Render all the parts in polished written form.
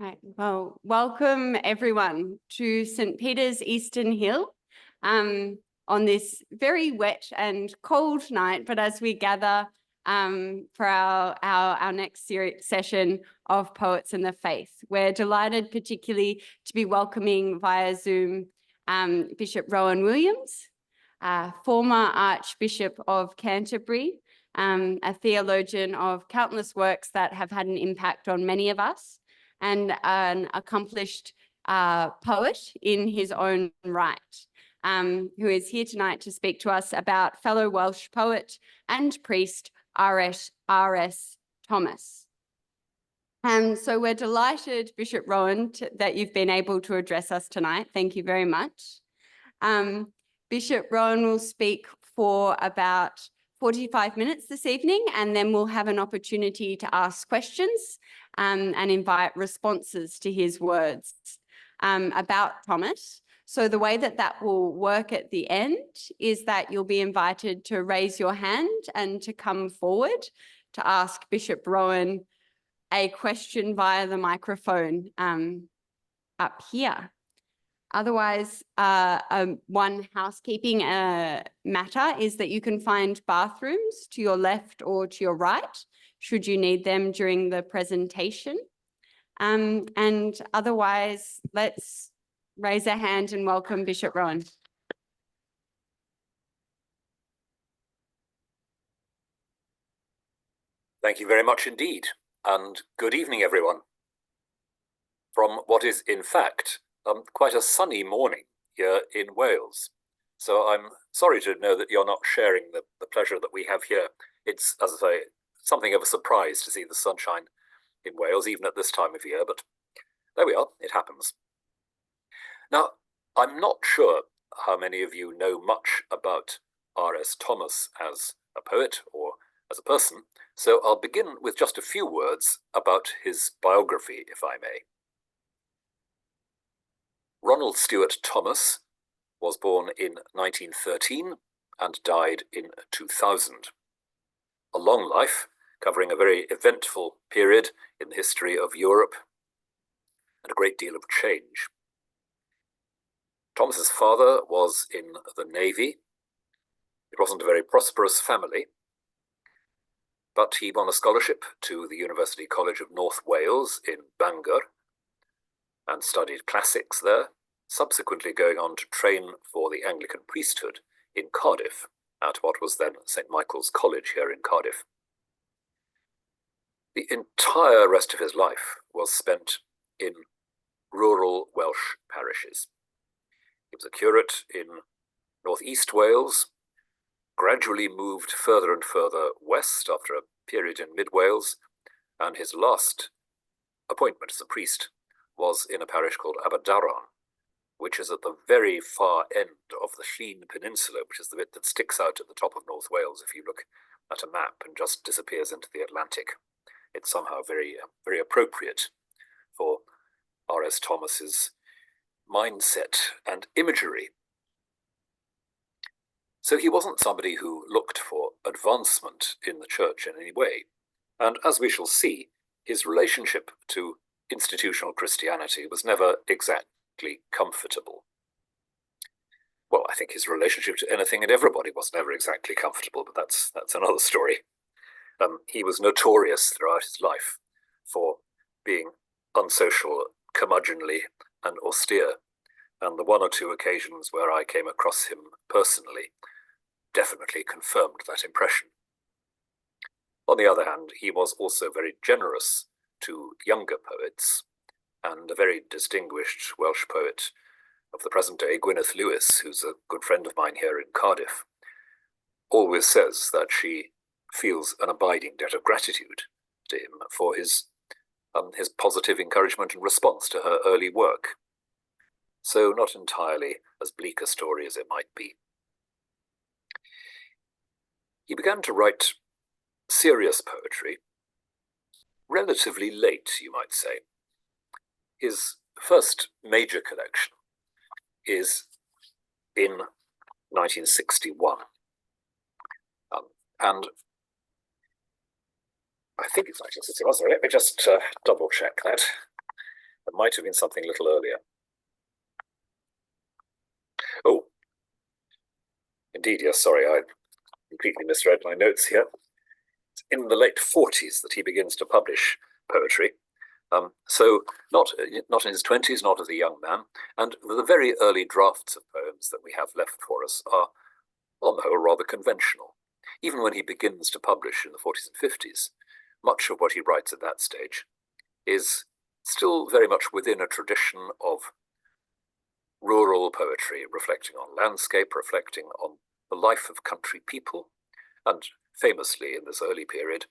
Right. Well, welcome everyone to St. Peter's Eastern Hill on this very wet and cold night, but as we gather for our next session of Poets and the Faith, we're delighted particularly to be welcoming via Zoom Bishop Rowan Williams, former Archbishop of Canterbury, a theologian of countless works that have had an impact on many of us, and an accomplished poet in his own right, who is here tonight to speak to us about fellow Welsh poet and priest R.S. Thomas. So we're delighted, Bishop Rowan, that you've been able to address us tonight. Thank you very much. Bishop Rowan will speak for about 45 minutes this evening, and then we'll have an opportunity to ask questions and invite responses to his words about Thomas. So the way that will work at the end is that you'll be invited to raise your hand and to come forward to ask Bishop Rowan a question via the microphone up here. Otherwise, one housekeeping matter is that you can find bathrooms to your left or to your right, should you need them during the presentation. And otherwise, let's raise a hand and welcome Bishop Rowan. Thank you very much indeed, and good evening, everyone. From what is, in fact, quite a sunny morning here in Wales. So I'm sorry to know that you're not sharing the pleasure that we have here. It's, as I say, something of a surprise to see the sunshine in Wales, even at this time of year, but there we are, it happens. Now, I'm not sure how many of you know much about R.S. Thomas as a poet or as a person, so I'll begin with just a few words about his biography, if I may. Ronald Stewart Thomas was born in 1913 and died in 2000. A long life, covering a very eventful period in the history of Europe and a great deal of change. Thomas's father was in the Navy. It wasn't a very prosperous family, but he won a scholarship to the University College of North Wales in Bangor and studied classics there, subsequently going on to train for the Anglican priesthood in Cardiff, at what was then St. Michael's College here in Cardiff. The entire rest of his life was spent in rural Welsh parishes. He was a curate in northeast Wales, gradually moved further and further west after a period in mid Wales, and his last appointment as a priest was in a parish called Aberdaron, which is at the very far end of the Llŷn Peninsula, which is the bit that sticks out at the top of North Wales if you look at a map and just disappears into the Atlantic. It's somehow very, very appropriate for R.S. Thomas's mindset and imagery. So he wasn't somebody who looked for advancement in the church in any way. And as we shall see, his relationship to institutional Christianity was never exactly comfortable. Well, I think his relationship to anything and everybody was never exactly comfortable, but that's another story. He was notorious throughout his life for being unsocial, curmudgeonly, and austere, and the one or two occasions where I came across him personally definitely confirmed that impression. On the other hand, he was also very generous to younger poets, and a very distinguished Welsh poet of the present day, Gwyneth Lewis, who's a good friend of mine here in Cardiff, always says that she feels an abiding debt of gratitude to him for his positive encouragement and response to her early work. So not entirely as bleak a story as it might be. He began to write serious poetry relatively late, you might say. His first major collection is in 1961. And I think it's 1961, sorry, let me just double check that. It might have been something a little earlier. Oh, indeed, yes, sorry, I completely misread my notes here. It's in the late 40s that he begins to publish poetry. So not in his 20s, not as a young man, and the very early drafts of poems that we have left for us are, on the whole, rather conventional. Even when he begins to publish in the 40s and 50s, much of what he writes at that stage is still very much within a tradition of rural poetry, reflecting on landscape, reflecting on the life of country people, and famously in this early period,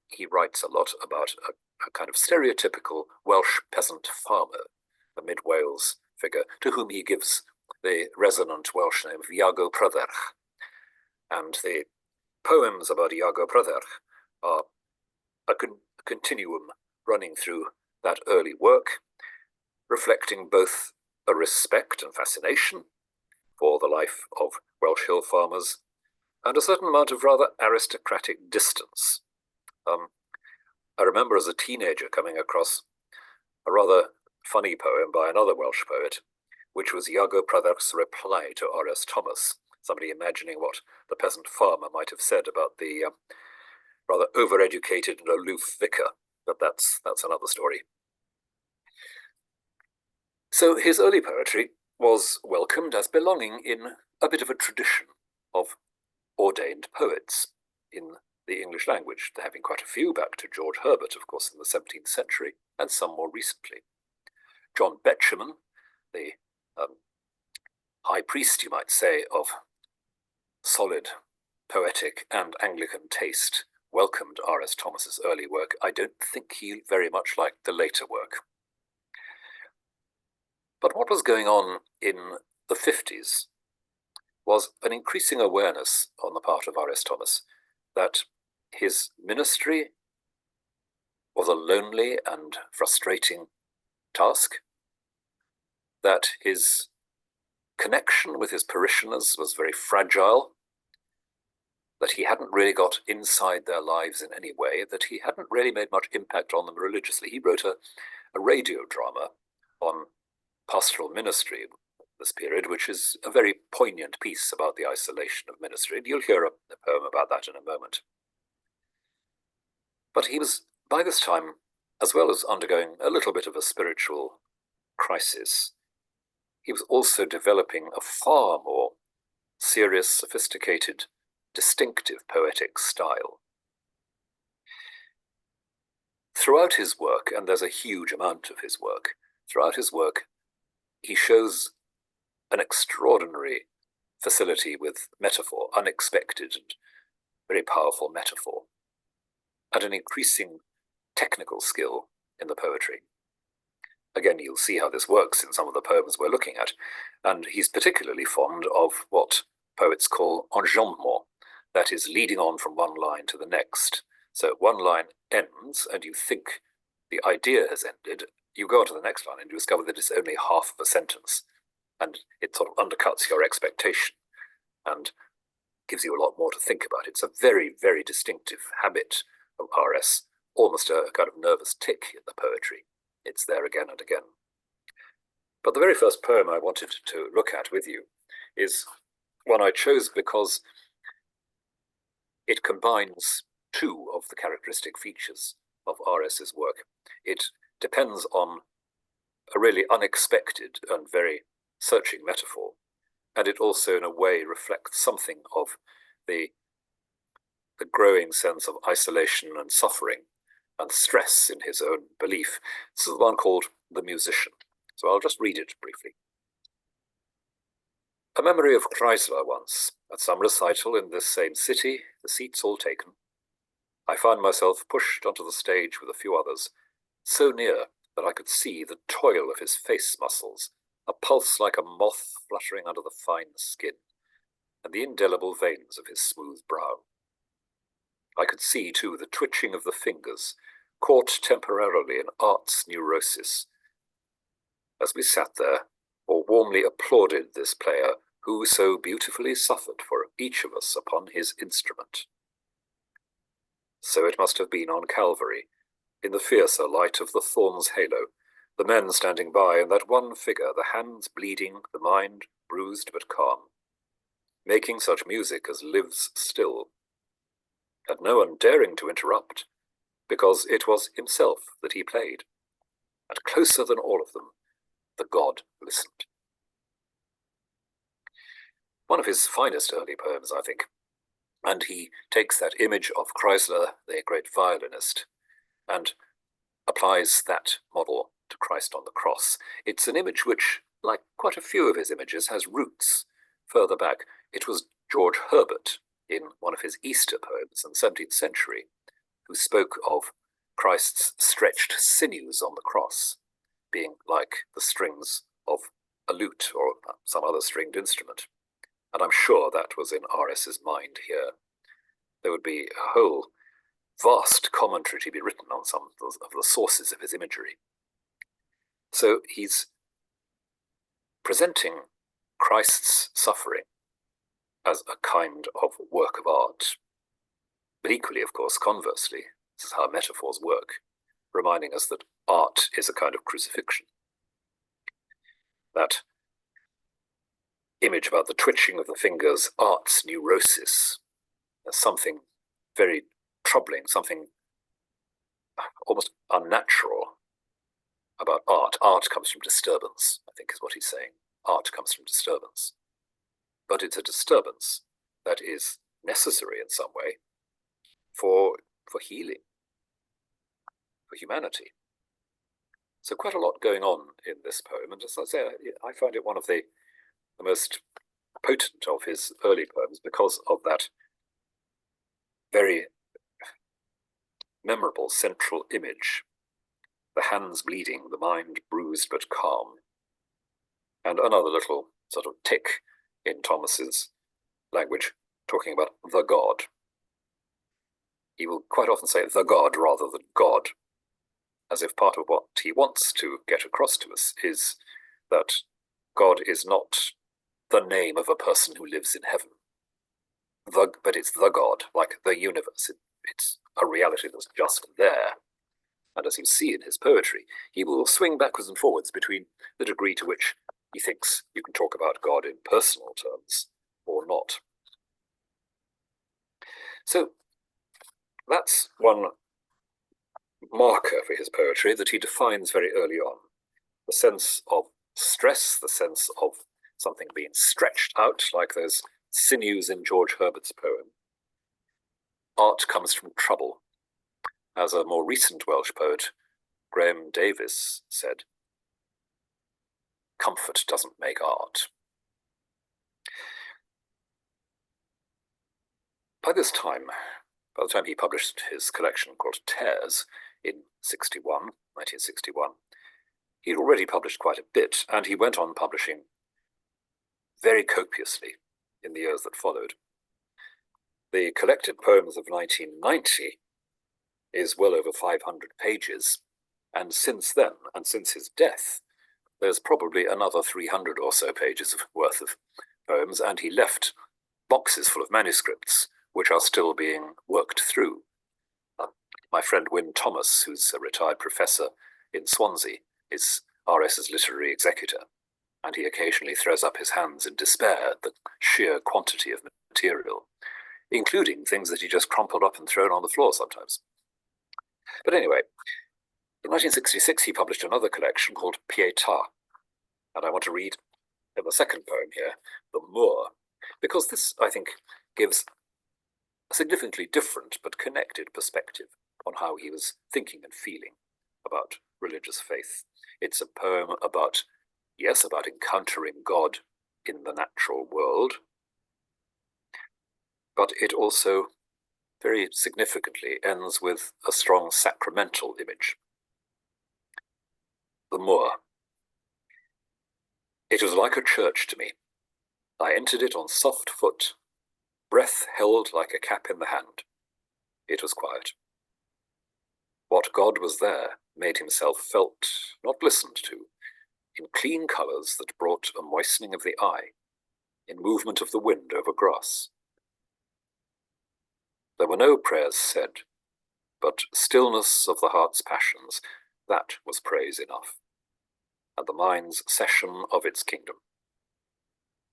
he writes a lot about a kind of stereotypical Welsh peasant farmer, a mid-Wales figure, to whom he gives the resonant Welsh name of Iago Prydderch. And the poems about Iago Prydderch are a continuum running through that early work, reflecting both a respect and fascination for the life of Welsh hill farmers and a certain amount of rather aristocratic distance. I remember as a teenager coming across a rather funny poem by another Welsh poet, which was Iago Prydderch's reply to R.S. Thomas, somebody imagining what the peasant farmer might have said about the rather overeducated and aloof vicar, but that's another story. So his early poetry was welcomed as belonging in a bit of a tradition of ordained poets in the English language, having quite a few back to George Herbert, of course, in the 17th century, and some more recently. John Betjeman, the high priest, you might say, of solid poetic and Anglican taste, welcomed R.S. Thomas's early work. I don't think he very much liked the later work. But what was going on in the 50s was an increasing awareness on the part of R.S. Thomas that his ministry was a lonely and frustrating task, that his connection with his parishioners was very fragile, that he hadn't really got inside their lives in any way, that he hadn't really made much impact on them religiously. He wrote a radio drama on pastoral ministry this period, which is a very poignant piece about the isolation of ministry, and you'll hear a poem about that in a moment. But he was, by this time, as well as undergoing a little bit of a spiritual crisis, he was also developing a far more serious, sophisticated, distinctive poetic style. Throughout his work, and there's a huge amount of his work, throughout his work, he shows an extraordinary facility with metaphor, unexpected and very powerful metaphor, and an increasing technical skill in the poetry. Again, you'll see how this works in some of the poems we're looking at, and he's particularly fond of what poets call enjambment, that is, leading on from one line to the next. So one line ends, and you think the idea has ended. You go on to the next line, and you discover that it's only half of a sentence, and it sort of undercuts your expectation and gives you a lot more to think about. It's a very, very distinctive habit of R.S., almost a kind of nervous tick in the poetry. It's there again and again. But the very first poem I wanted to look at with you is one I chose because it combines two of the characteristic features of R.S.'s work. It depends on a really unexpected and very searching metaphor, and it also in a way reflects something of the growing sense of isolation and suffering and stress in his own belief. This is the one called The Musician. So I'll just read it briefly. A memory of Chrysler once, at some recital in this same city, the seats all taken. I found myself pushed onto the stage with a few others, so near that I could see the toil of his face muscles, a pulse like a moth fluttering under the fine skin, and the indelible veins of his smooth brow. I could see, too, the twitching of the fingers, caught temporarily in art's neurosis. As we sat there, or warmly applauded this player who so beautifully suffered for each of us upon his instrument. So it must have been on Calvary, in the fiercer light of the thorn's halo, the men standing by, and that one figure, the hands bleeding, the mind bruised but calm, making such music as lives still, and no one daring to interrupt, because it was himself that he played, and closer than all of them, the God listened. One of his finest early poems, I think, and he takes that image of Kreisler, the great violinist, and applies that model to Christ on the cross. It's an image which, like quite a few of his images, has roots further back. It was George Herbert, in one of his Easter poems in the 17th century, who spoke of Christ's stretched sinews on the cross being like the strings of a lute or some other stringed instrument. And I'm sure that was in R.S.'s mind here. There would be a whole vast commentary to be written on some of the sources of his imagery. So he's presenting Christ's suffering as a kind of work of art. But equally, of course, conversely, this is how metaphors work, reminding us that art is a kind of crucifixion. That image about the twitching of the fingers, art's neurosis, as something very troubling, something almost unnatural about art. Art comes from disturbance, I think is what he's saying. Art comes from disturbance. But it's a disturbance that is necessary in some way for healing, for humanity. So quite a lot going on in this poem, and as I say, I find it one of the most potent of his early poems because of that very memorable central image, the hands bleeding, the mind bruised but calm, and another little sort of tick in Thomas's language, talking about the God. He will quite often say the God rather than God, as if part of what he wants to get across to us is that God is not the name of a person who lives in heaven, but it's the God, like the universe. It's a reality that's just there. And as you see in his poetry, he will swing backwards and forwards between the degree to which he thinks you can talk about God in personal terms or not. So that's one marker for his poetry that he defines very early on. The sense of stress, the sense of something being stretched out, like those sinews in George Herbert's poem. Art comes from trouble. As a more recent Welsh poet, Graham Davies, said, comfort doesn't make art. By this time, by the time he published his collection called Tears in 1961, he'd already published quite a bit, and he went on publishing very copiously in the years that followed. The collected poems of 1990 is well over 500 pages, and since then, and since his death, there's probably another 300 or so pages worth of poems, and he left boxes full of manuscripts which are still being worked through. My friend Wynne Thomas, who's a retired professor in Swansea, is R.S.'s literary executor, and he occasionally throws up his hands in despair at the sheer quantity of material, including things that he just crumpled up and thrown on the floor sometimes. But anyway, in 1966 he published another collection called Pietà, and I want to read the second poem here, The Moor, because this, I think, gives a significantly different but connected perspective on how he was thinking and feeling about religious faith. It's a poem about, yes, about encountering God in the natural world, but it also very significantly ends with a strong sacramental image. The Moor. It was like a church to me. I entered it on soft foot, breath held like a cap in the hand. It was quiet. What God was there made himself felt, not listened to, in clean colours that brought a moistening of the eye, in movement of the wind over grass. There were no prayers said, but stillness of the heart's passions, that was praise enough. and the mind's cession of its kingdom.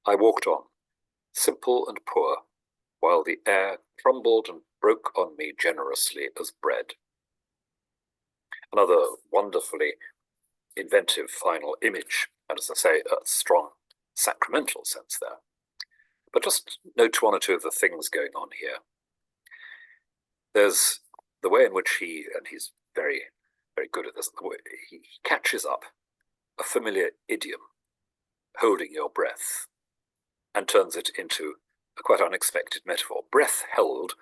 I walked on, simple and poor, while the air crumbled and broke on me generously as bread. Another wonderfully inventive final image, and as I say, a strong sacramental sense there. But just note one or two of the things going on here. There's the way in which he's very, very good at this, the way he catches up a familiar idiom, holding your breath, and turns it into a quite unexpected metaphor. Breath held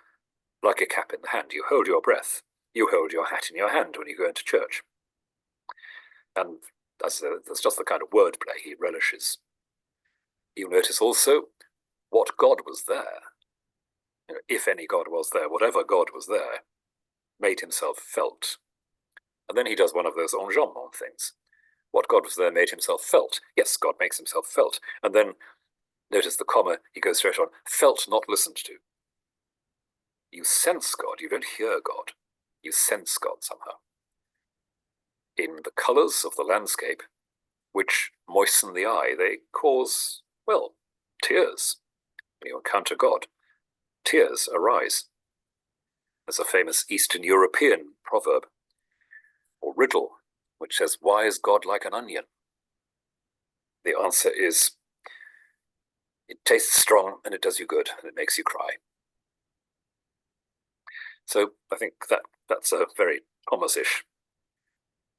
like a cap in the hand. You hold your breath. You hold your hat in your hand when you go into church. And that's just the kind of wordplay he relishes. You'll notice also what God was there. If any God was there, whatever God was there, made himself felt. And then he does one of those enjambment things. What God was there made himself felt. Yes, God makes himself felt. And then, notice the comma, he goes straight on, felt, not listened to. You sense God, you don't hear God. You sense God somehow. In the colours of the landscape, which moisten the eye, they cause, well, tears. When you encounter God, tears arise. There's a famous Eastern European proverb, or riddle, which says, why is God like an onion? The answer is, it tastes strong and it does you good and it makes you cry. So I think that's a very Thomas-ish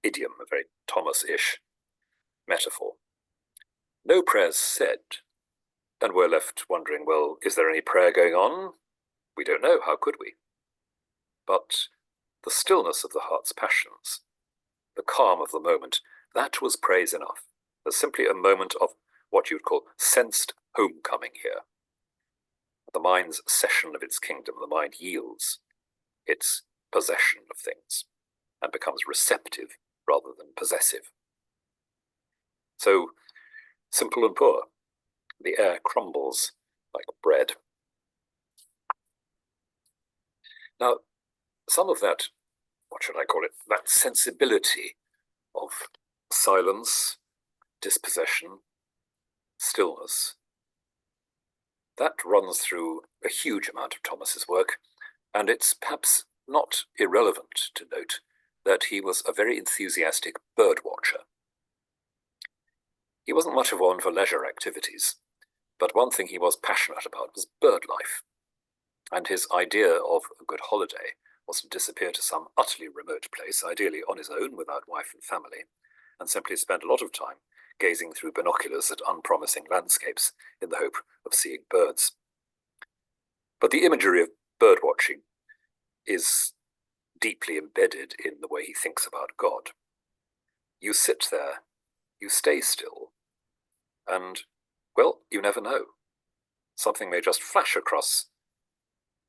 idiom, a very Thomas-ish metaphor. No prayers said, and we're left wondering, well, is there any prayer going on? We don't know, how could we? But the stillness of the heart's passions, the calm of the moment, that was praise enough. There's simply a moment of what you'd call sensed homecoming here. The mind's cession of its kingdom, the mind yields its possession of things and becomes receptive rather than possessive. So, simple and poor, the air crumbles like bread. Now, some of that, what should I call it, that sensibility of silence, dispossession, stillness, that runs through a huge amount of Thomas's work, and it's perhaps not irrelevant to note that he was a very enthusiastic bird watcher. He wasn't much of one for leisure activities, but one thing he was passionate about was bird life, and his idea of a good holiday was to disappear to some utterly remote place, ideally on his own without wife and family, and simply spend a lot of time gazing through binoculars at unpromising landscapes in the hope of seeing birds. But the imagery of bird watching is deeply embedded in the way he thinks about God. You sit there, you stay still, and, well, you never know. Something may just flash across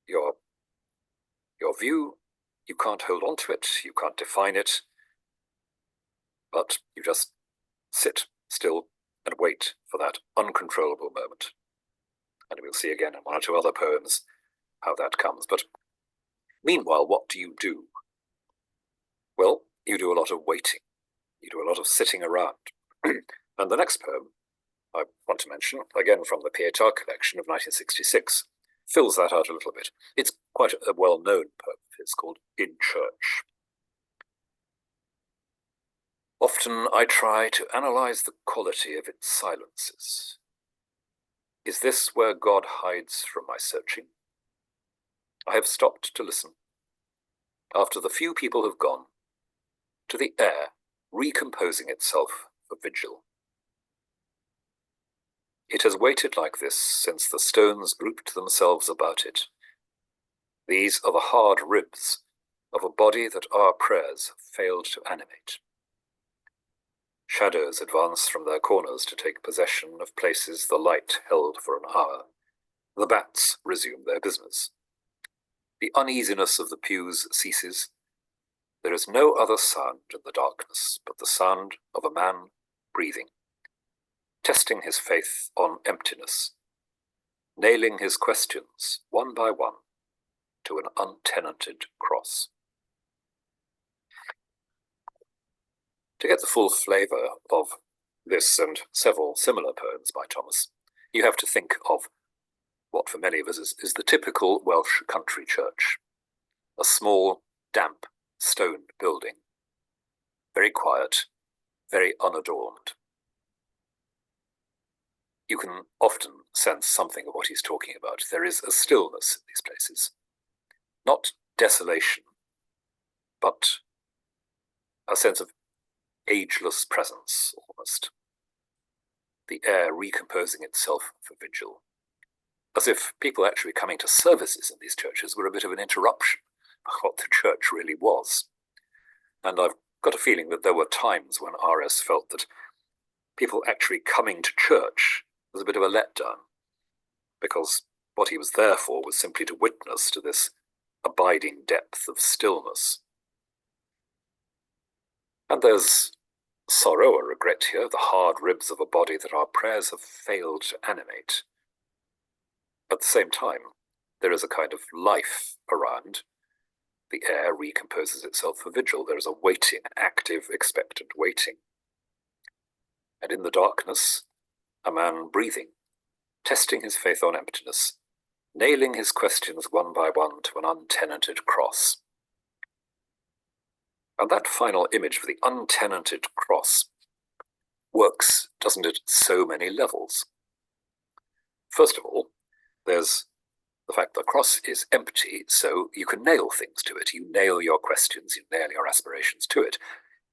your view. You can't hold on to it, you can't define it, but you just sit still and wait for that uncontrollable moment. And we'll see again in one or two other poems how that comes. But meanwhile, what do you do? Well, you do a lot of waiting. You do a lot of sitting around. And the next poem I want to mention, again from the Pietà collection of 1966, fills that out a little bit. It's quite a well-known poem. It's called In Church. Often I try to analyze the quality of its silences. Is this where God hides from my searching? I have stopped to listen. After the few people have gone, to the air recomposing itself for vigil. It has waited like this since the stones grouped themselves about it. These are the hard ribs of a body that our prayers have failed to animate. Shadows advance from their corners to take possession of places the light held for an hour. The bats resume their business. The uneasiness of the pews ceases. There is no other sound in the darkness but the sound of a man breathing, testing his faith on emptiness, nailing his questions one by one to an untenanted cross. To get the full flavour of this and several similar poems by Thomas, you have to think of what for many of us is the typical Welsh country church. A small, damp, stone building. Very quiet, very unadorned. You can often sense something of what he's talking about. There is a stillness in these places. Not desolation, but a sense of ageless presence, almost. The air recomposing itself for vigil. As if people actually coming to services in these churches were a bit of an interruption of what the church really was. And I've got a feeling that there were times when R.S. felt that people actually coming to church was a bit of a letdown, because what he was there for was simply to witness to this abiding depth of stillness. And there's sorrow or regret here, the hard ribs of a body that our prayers have failed to animate. At the same time, there is a kind of life around. The air recomposes itself for vigil. There is a waiting, active, expectant waiting. And in the darkness, a man breathing, testing his faith on emptiness, nailing his questions one by one to an untenanted cross. And that final image for the untenanted cross works, doesn't it, at so many levels. First of all, there's the fact the cross is empty, so you can nail things to it. You nail your questions, you nail your aspirations to it.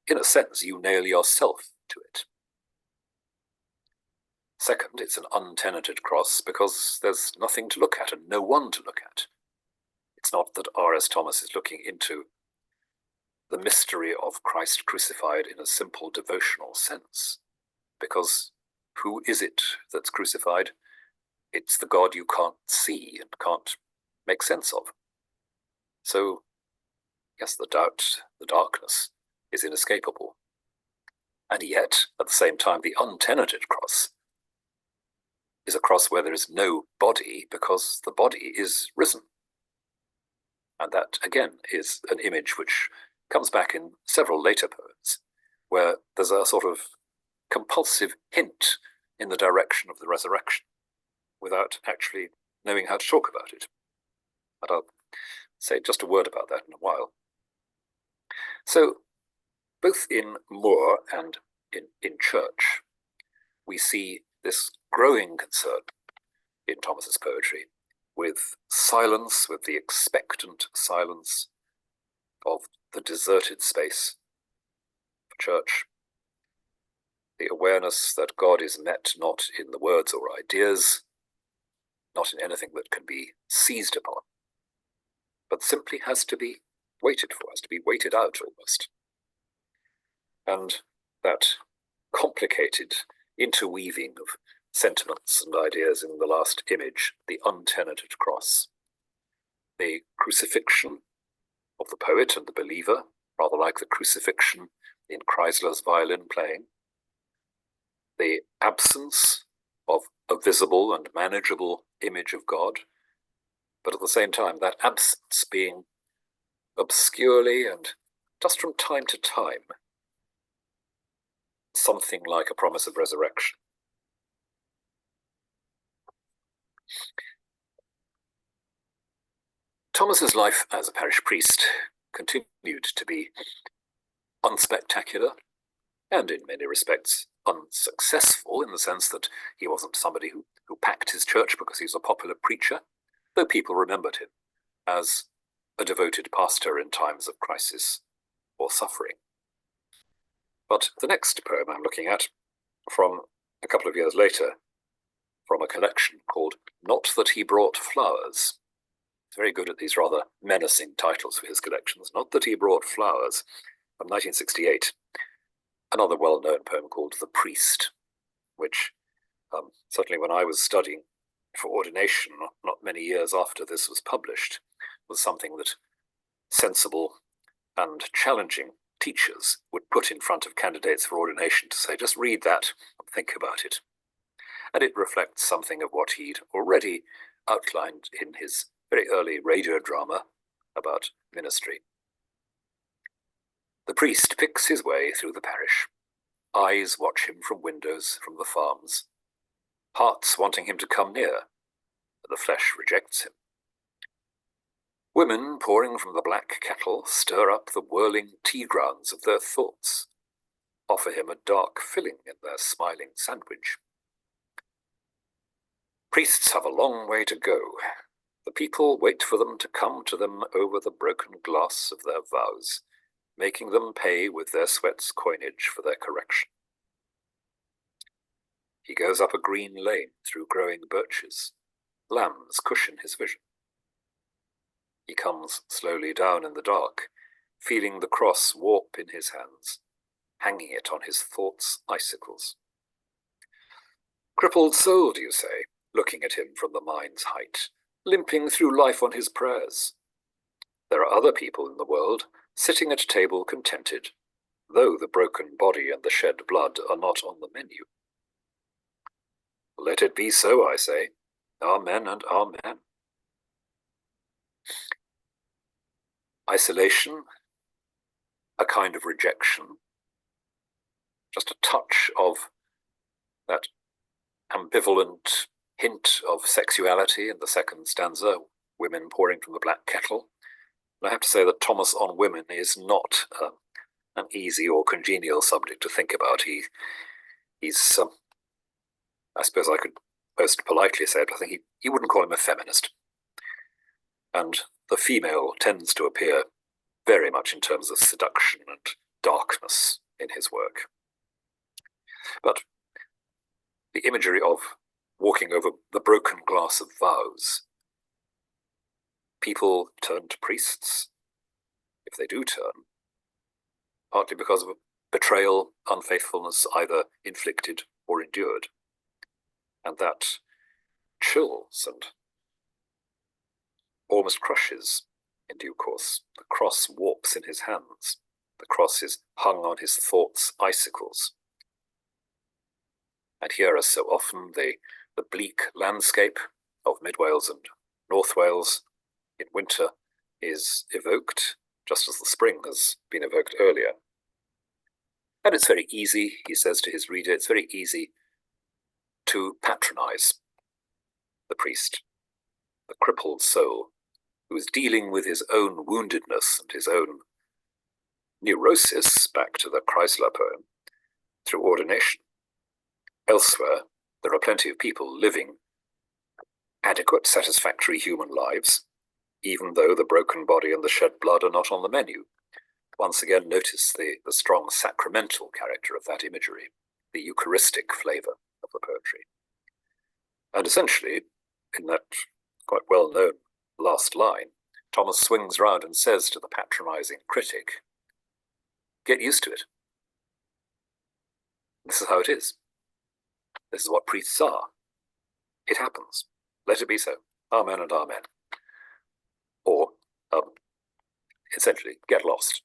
In a sense, you nail yourself to it. Second, it's an untenanted cross because there's nothing to look at and no one to look at. It's not that R.S. Thomas is looking into the mystery of Christ crucified in a simple devotional sense, because who is it that's crucified? It's the God you can't see and can't make sense of. So, yes, the doubt, the darkness is inescapable. And yet, at the same time, the untenanted cross is a cross where there is no body because the body is risen. And that, again, is an image which comes back in several later poems, where there's a sort of compulsive hint in the direction of the resurrection, without actually knowing how to talk about it. And I'll say just a word about that in a while. So, both in Moore and in church, we see this growing concern in Thomas's poetry with silence, with the expectant silence of the deserted space for church, the awareness that God is met not in the words or ideas, not in anything that can be seized upon, but simply has to be waited for, has to be waited out almost. And that complicated interweaving of sentiments and ideas in the last image, the untenanted cross, the crucifixion of the poet and the believer, rather like the crucifixion in Kreisler's violin playing, the absence of a visible and manageable image of God, but at the same time that absence being obscurely and just from time to time something like a promise of resurrection. Thomas's life as a parish priest continued to be unspectacular and in many respects unsuccessful, in the sense that he wasn't somebody who packed his church because he was a popular preacher, though people remembered him as a devoted pastor in times of crisis or suffering. But the next poem I'm looking at, from a couple of years later, from a collection called Not That He Brought Flowers. He's very good at these rather menacing titles for his collections. Not That He Brought Flowers, from 1968. Another well-known poem called The Priest, which certainly when I was studying for ordination, not many years after this was published, was something that sensible and challenging teachers would put in front of candidates for ordination to say, just read that and think about it. And it reflects something of what he'd already outlined in his very early radio drama about ministry. The priest picks his way through the parish, Eyes watch him from windows from the farms, hearts wanting him to come near, but the flesh rejects him. Women pouring from the black kettle stir up the whirling tea grounds of their thoughts, offer him a dark filling in their smiling sandwich. Priests have a long way to go. The people wait for them to come to them over the broken glass of their vows, making them pay with their sweat's coinage for their correction. He goes up a green lane through growing birches. Lambs cushion his vision. He comes slowly down in the dark, feeling the cross warp in his hands, hanging it on his thoughts' icicles. Crippled soul, do you say, looking at him from the mind's height, limping through life on his prayers? There are other people in the world, sitting at table contented, though the broken body and the shed blood are not on the menu. Let it be so, I say. Amen and amen. Isolation, a kind of rejection, just a touch of that ambivalent hint of sexuality in the second stanza, women pouring from the black kettle. And I have to say that Thomas on women is not an easy or congenial subject to think about. He's I suppose I could most politely say it, but I think he wouldn't call him a feminist. And the female tends to appear very much in terms of seduction and darkness in his work. But the imagery of walking over the broken glass of vows, people turn to priests, if they do turn, partly because of betrayal, unfaithfulness, either inflicted or endured. And that chills and almost crushes in due course. The cross warps in his hands. The cross is hung on his thoughts' icicles. And here, as so often, the bleak landscape of Mid Wales and North Wales in winter is evoked, just as the spring has been evoked earlier. And it's very easy, he says to his reader, it's very easy to patronize the priest, the crippled soul, who is dealing with his own woundedness and his own neurosis, back to the Chrysler poem, through ordination. Elsewhere, there are plenty of people living adequate, satisfactory human lives, even though the broken body and the shed blood are not on the menu. Once again, notice the strong sacramental character of that imagery, the Eucharistic flavour of the poetry. And essentially, in that quite well-known last line, Thomas swings round and says to the patronising critic, get used to it. This is how it is. This is what priests are. It happens. Let it be so. Amen and amen. Or, essentially, get lost.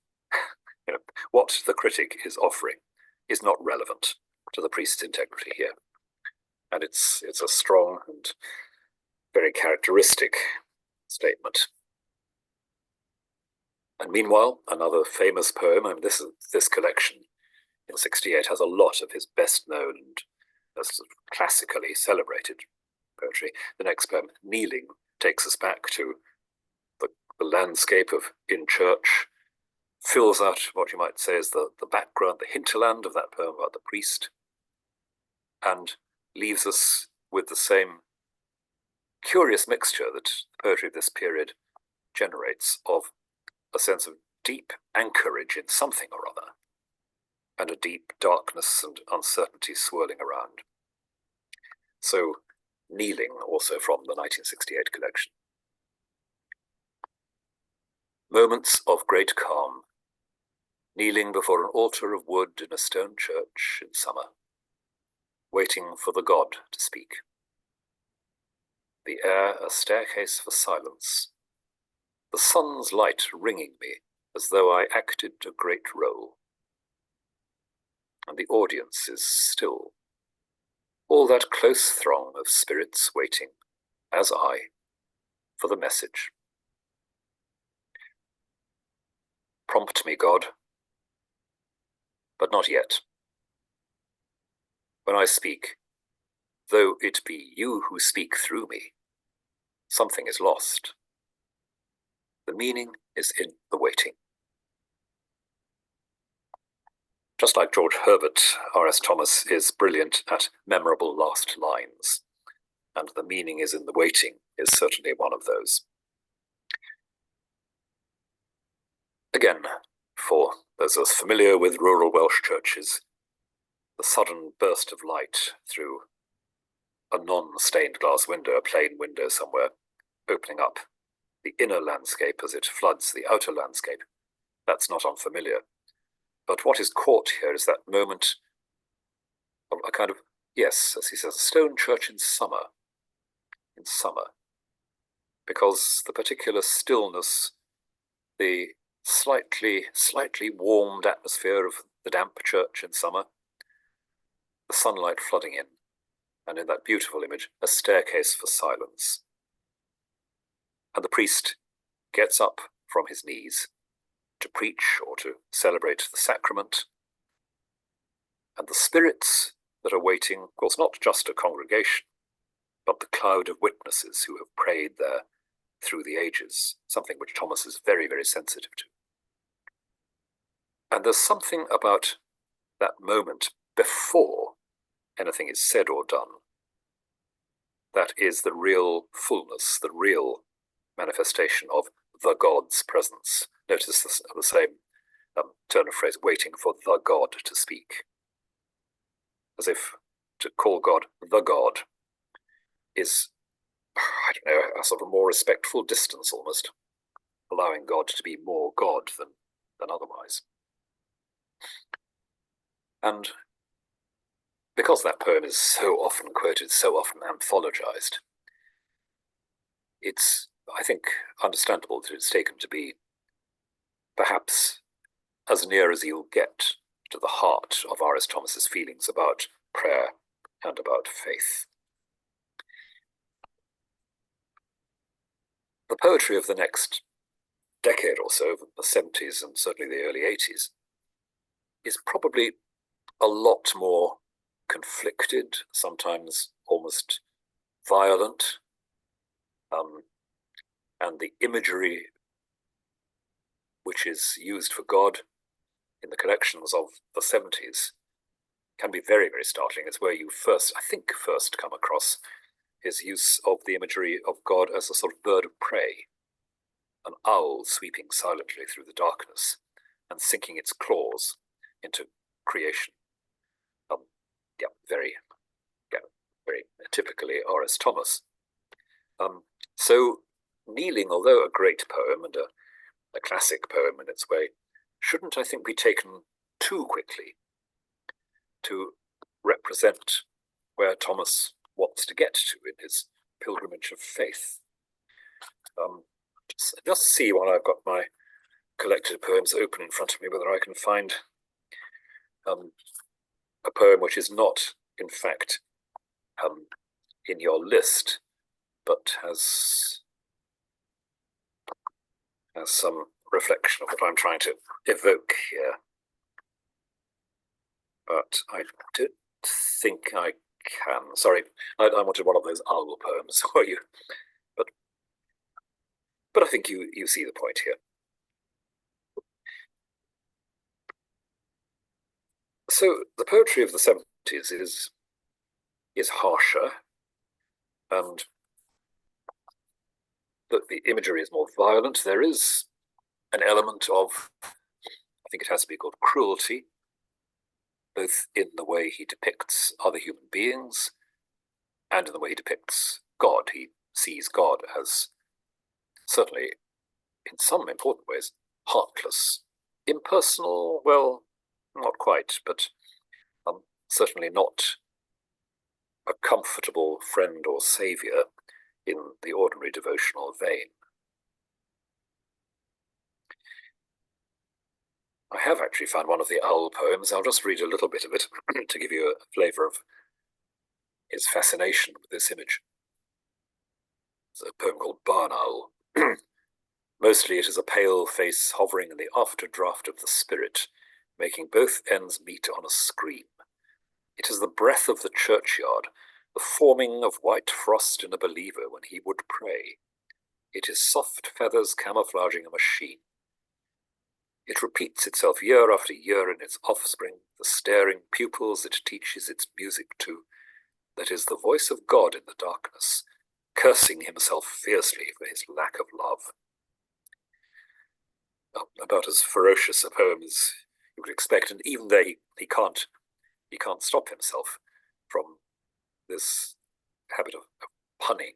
What the critic is offering is not relevant to the priest's integrity here. And it's a strong and very characteristic statement. And meanwhile, another famous poem, this collection in 68 has a lot of his best-known and classically celebrated poetry. The next poem, Kneeling, takes us back to the landscape of in church, fills out what you might say is the background, the hinterland of that poem about the priest, and leaves us with the same curious mixture that the poetry of this period generates of a sense of deep anchorage in something or other, and a deep darkness and uncertainty swirling around. So, Kneeling, also from the 1968 collection. Moments of great calm, kneeling before an altar of wood in a stone church in summer, waiting for the God to speak. The air a staircase for silence, the sun's light ringing me as though I acted a great role. And the audience is still, all that close throng of spirits waiting, as I, for the message. Prompt me, God, but not yet. when I speak, though it be you who speak through me, something is lost. The meaning is in the waiting. Just like George Herbert, R.S. Thomas is brilliant at memorable last lines, and the meaning is in the waiting is certainly one of those. Again, for those of us familiar with rural Welsh churches, the sudden burst of light through a non-stained glass window, a plain window somewhere, opening up the inner landscape as it floods the outer landscape, that's not unfamiliar. But what is caught here is that moment of a kind of, yes, as he says, a stone church in summer, because the particular stillness, the slightly warmed atmosphere of the damp church in summer, the sunlight flooding in, and in that beautiful image, a staircase for silence. And the priest gets up from his knees to preach or to celebrate the sacrament. And the spirits that are waiting, of course, not just a congregation, but the cloud of witnesses who have prayed there through the ages, something which Thomas is very, very sensitive to. And there's something about that moment before anything is said or done that is the real fullness, the real manifestation of the God's presence. Notice the same turn of phrase, waiting for the God to speak. As if to call God the God is, I don't know, a sort of more respectful distance almost, allowing God to be more God than otherwise. And because that poem is so often quoted, so often anthologized, it's, I think, understandable that it's taken to be perhaps as near as you'll get to the heart of R.S. Thomas's feelings about prayer and about faith. The poetry of the next decade or so, the 70s and certainly the early 80s, is probably a lot more conflicted, sometimes almost violent, and the imagery which is used for God in the collections of the 70s can be very, very startling. It's where you first come across his use of the imagery of God as a sort of bird of prey, an owl sweeping silently through the darkness and sinking its claws into creation. Very typically R.S. Thomas. So Kneeling, although a great poem and a classic poem in its way, shouldn't, I think, be taken too quickly to represent where Thomas wants to get to in his pilgrimage of faith. Just see while I've got my collected poems open in front of me whether I can find a poem which is not, in fact, in your list, but has some reflection of what I'm trying to evoke here. But I don't think I can. Sorry, I wanted one of those owl poems for you. But I think you see the point here. So the poetry of the 70s is harsher, and the imagery is more violent. There is an element of, I think it has to be called cruelty, both in the way he depicts other human beings and in the way he depicts God. He sees God as, certainly in some important ways, heartless, impersonal, well, not quite, but certainly not a comfortable friend or saviour in the ordinary devotional vein. I have actually found one of the owl poems. I'll just read a little bit of it to give you a flavour of his fascination with this image. It's a poem called Barn Owl. Mostly it is a pale face hovering in the after draft of the spirit, making both ends meet on a scream. It is is the breath of the churchyard, the forming of white frost in a believer when he would pray. It is soft feathers camouflaging a machine. It repeats itself year after year in its offspring, the staring pupils it teaches its music to. That is the voice of God in the darkness, cursing himself fiercely for his lack of love. Well, about as ferocious a poem as you would expect, and even there he can't stop himself from this habit of punning.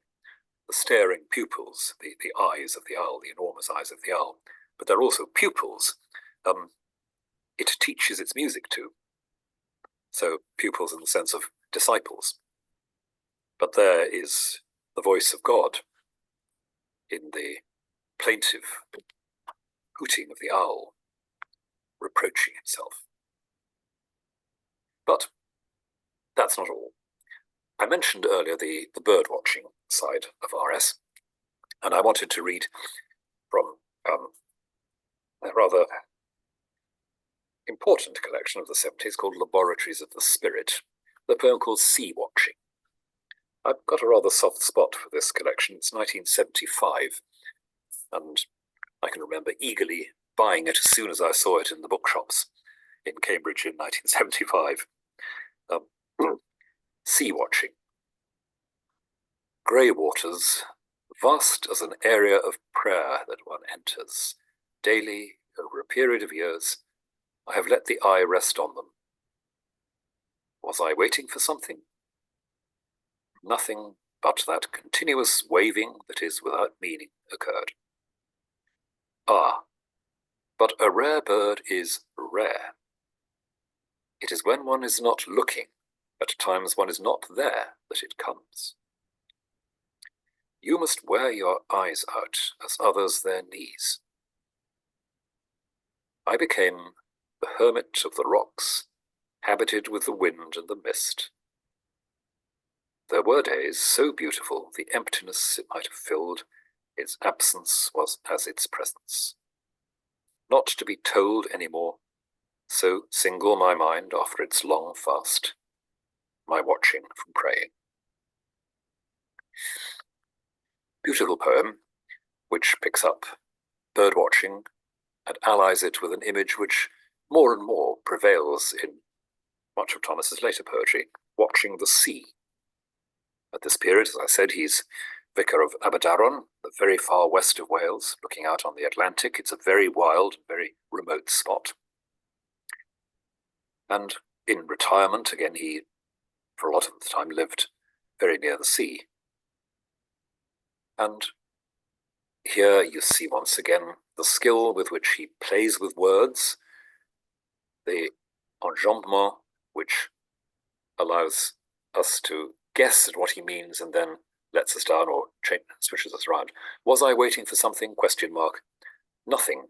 The staring pupils, the eyes of the owl, the enormous eyes of the owl, but they're also pupils. It teaches its music to. So pupils in the sense of disciples. But there is the voice of God in the plaintive hooting of the owl, reproaching himself. But that's not all. I mentioned earlier the bird watching side of RS, and I wanted to read from a rather important collection of the 70s called Laboratories of the Spirit, the poem called Sea Watching. I've got a rather soft spot for this collection. It's 1975, and I can remember eagerly buying it as soon as I saw it in the bookshops in Cambridge in 1975. Sea Watching. Grey waters, vast as an area of prayer that one enters. Daily, over a period of years, I have let the eye rest on them. Was I waiting for something? Nothing but that continuous waving that is without meaning occurred. Ah, but a rare bird is rare. It is when one is not looking, at times one is not there, that it comes. You must wear your eyes out, as others their knees. I became the hermit of the rocks, habited with the wind and the mist. There were days so beautiful the emptiness it might have filled, its absence was as its presence. Not to be told any more, so single my mind after its long fast, my watching from praying. Beautiful poem, which picks up bird watching and allies it with an image which more and more prevails in much of Thomas's later poetry, watching the sea. At this period, as I said, he's vicar of Aberdaron, the very far west of Wales, looking out on the Atlantic. It's a very wild, very remote spot. And in retirement, again, he, for a lot of the time, lived very near the sea. And here you see once again the skill with which he plays with words, the enjambment, which allows us to guess at what he means and then lets us down or switches us around. Was I waiting for something? ? Nothing.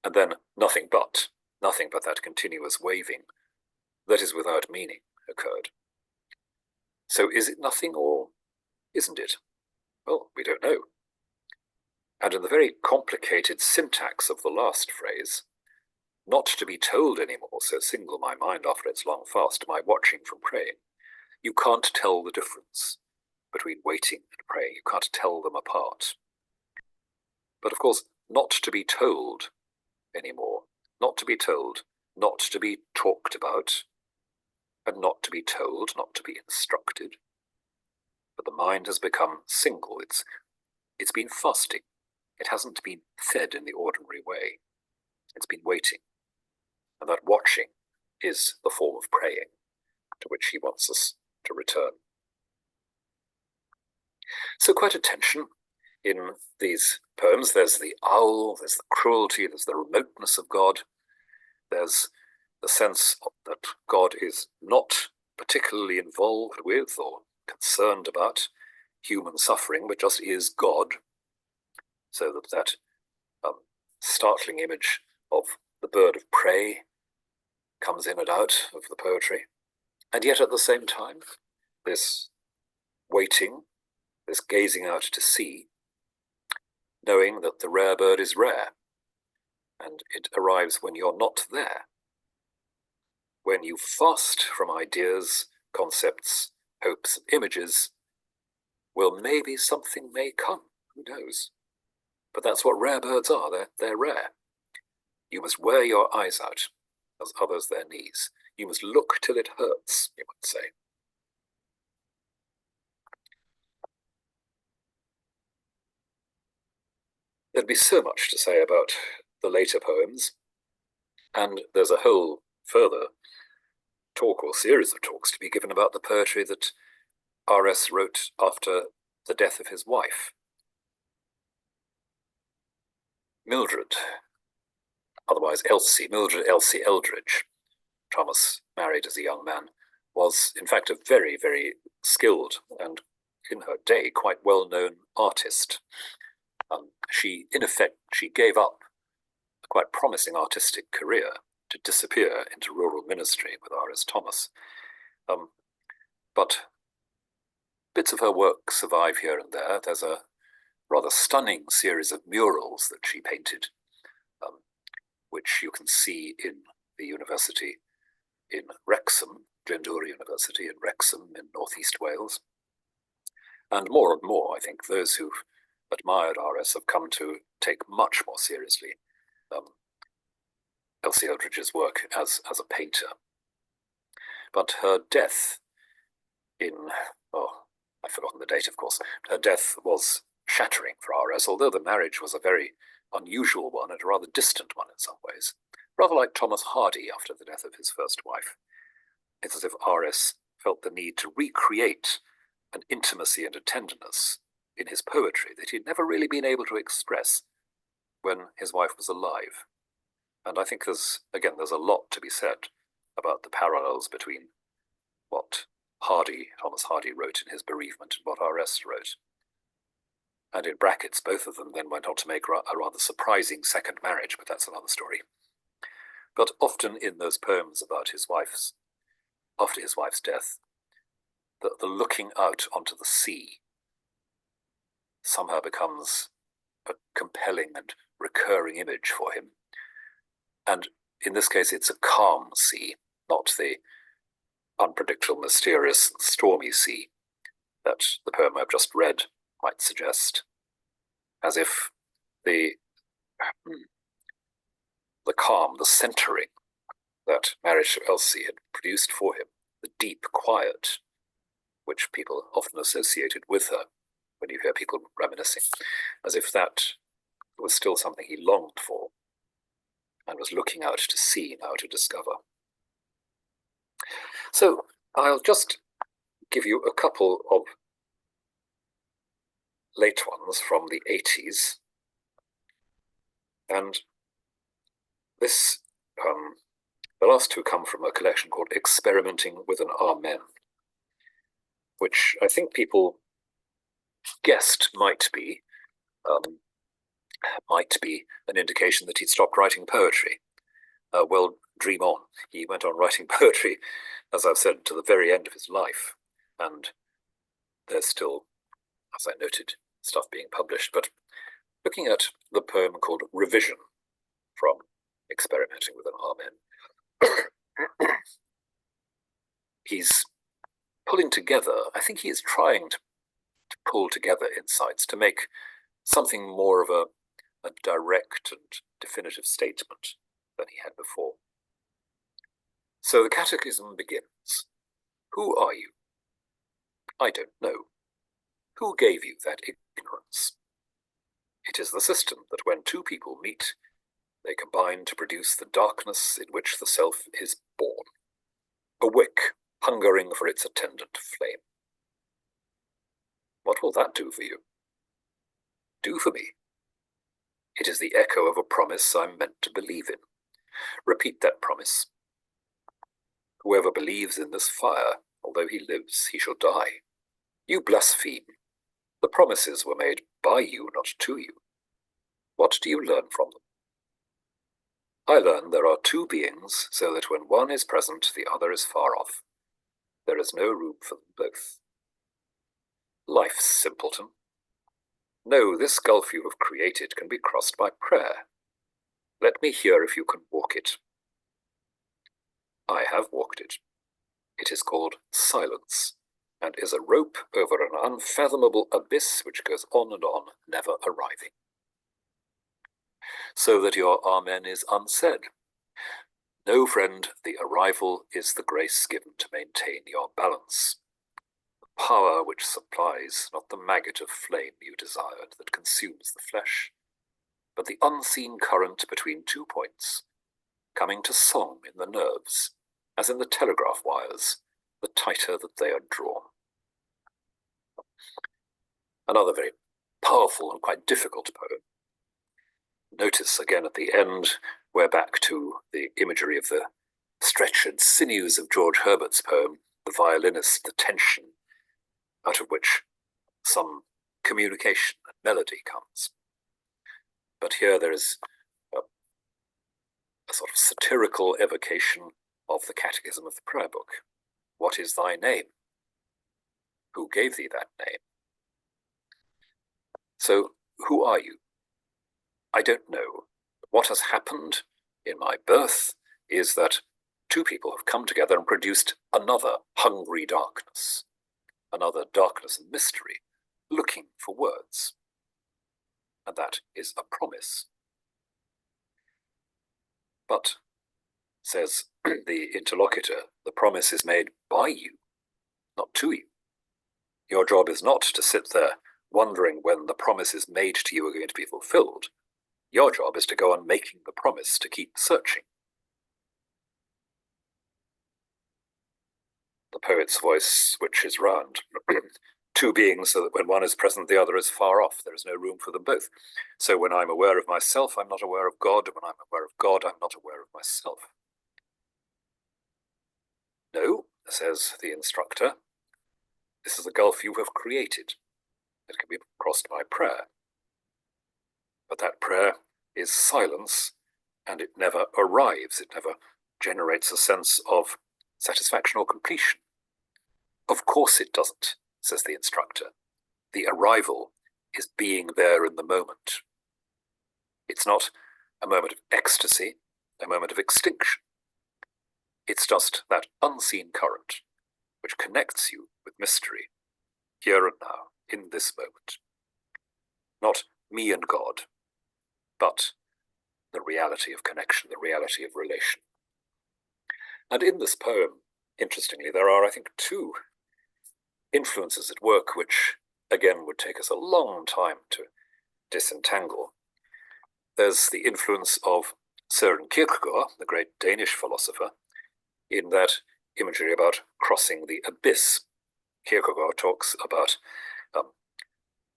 And then nothing but that continuous waving that is without meaning occurred. So is it nothing or isn't it? Well, we don't know. And in the very complicated syntax of the last phrase, not to be told anymore, so single my mind after its long fast, my watching from praying, you can't tell the difference between waiting and praying. You can't tell them apart. But of course, not to be told anymore, not to be told, not to be talked about, and not to be told, not to be instructed. But the mind has become single. It's been fasting. It hasn't been fed in the ordinary way. It's been waiting. And that watching is the form of praying to which he wants us to return. So quite a tension in these poems. There's the owl, there's the cruelty, there's the remoteness of God. There's the sense that God is not particularly involved with or concerned about human suffering, but just is God. So that startling image of the bird of prey comes in and out of the poetry. And yet at the same time, this waiting, this gazing out to sea, knowing that the rare bird is rare, and it arrives when you're not there. When you fast from ideas concepts, hopes, and images, well, maybe something may come, who knows? But that's what rare birds are, they're rare. You must wear your eyes out, as others their knees. You must look till it hurts, you might say. There'd be so much to say about the later poems, and there's a whole further talk or series of talks to be given about the poetry that R.S. wrote after the death of his wife. Mildred, otherwise Elsie, Mildred Elsie Eldridge, Thomas married as a young man, was in fact a very, very skilled and, in her day, quite well-known artist. In effect, she gave up a quite promising artistic career to disappear into rural ministry with R.S. Thomas. But bits of her work survive here and there. There's a rather stunning series of murals that she painted, which you can see in the university in Wrexham, Glendower University in Wrexham in northeast Wales. And more, I think, those who've admired R.S. have come to take much more seriously Elsie Eldridge's work as a painter. But her death I've forgotten the date, of course. Her death was shattering for R.S., although the marriage was a very unusual one and a rather distant one in some ways. Rather like Thomas Hardy after the death of his first wife. It's as if R.S. felt the need to recreate an intimacy and a tenderness in his poetry that he'd never really been able to express when his wife was alive. And I think there's a lot to be said about the parallels between what Thomas Hardy wrote in his Bereavement and what R.S. wrote. And in brackets, both of them then went on to make a rather surprising second marriage, but that's another story. But often in those poems about after his wife's death, the looking out onto the sea somehow becomes a compelling and recurring image for him. And in this case, it's a calm sea, not the unpredictable, mysterious, stormy sea that the poem I've just read might suggest, as if the calm, the centering that marriage to Elsie had produced for him, the deep quiet which people often associated with her when you hear people reminiscing, as if that was still something he longed for and was looking out to sea now to discover. So I'll just give you a couple of late ones from the 80s. And this, the last two come from a collection called Experimenting with an Amen, which I think people guessed might be an indication that he'd stopped writing poetry. Well, dream on. He went on writing poetry, as I've said, to the very end of his life. And there's still, as I noted, stuff being published. But looking at the poem called Revision from Experimenting with an Amen, he's pulling together, I think he is trying to pull together insights to make something more of a direct and definitive statement than he had before. So the catechism begins. Who are you? I don't know. Who gave you that ignorance? It is the system that when two people meet, they combine to produce the darkness in which the self is born, a wick hungering for its attendant flame. What will that do for you? Do for me? It is the echo of a promise I'm meant to believe in. Repeat that promise. Whoever believes in this fire, although he lives, he shall die. You blaspheme. The promises were made by you, not to you. What do you learn from them? I learn there are two beings, so that when one is present, the other is far off. There is no room for them both. Life's simpleton. No, this gulf you have created can be crossed by prayer. Let me hear if you can walk it. I have walked it. It is called silence, and is a rope over an unfathomable abyss which goes on, never arriving. So that your Amen is unsaid. No, friend, the arrival is the grace given to maintain your balance. The power which supplies not the maggot of flame you desired that consumes the flesh, but the unseen current between 2 points, coming to song in the nerves, as in the telegraph wires, the tighter that they are drawn. Another very powerful and quite difficult poem. Notice again at the end, we're back to the imagery of the stretched sinews of George Herbert's poem, the violinist, the tension, out of which some communication and melody comes. But here there is a sort of satirical evocation of the Catechism of the Prayer Book. What is thy name? Who gave thee that name? So, who are you? I don't know. What has happened in my birth is that 2 people have come together and produced another hungry darkness, another darkness and mystery, looking for words. And that is a promise. But, says the interlocutor, the promise is made by you, not to you. Your job is not to sit there wondering when the promises made to you are going to be fulfilled. Your job is to go on making the promise, to keep searching. The poet's voice switches round. 2 beings, so that when one is present, the other is far off. There is no room for them both. So when I'm aware of myself, I'm not aware of God. When I'm aware of God, I'm not aware of myself. No, says the instructor, this is a gulf you have created. It can be crossed by prayer. But that prayer is silence, and it never arrives. It never generates a sense of satisfaction or completion. Of course it doesn't, says the instructor. The arrival is being there in the moment. It's not a moment of ecstasy, a moment of extinction. It's just that unseen current which connects you with mystery, here and now, in this moment. Not me and God, but the reality of connection, the reality of relation. And in this poem, interestingly, there are, I think, 2 influences at work which, again, would take us a long time to disentangle. There's the influence of Søren Kierkegaard, the great Danish philosopher, in that imagery about crossing the abyss. Kierkegaard talks about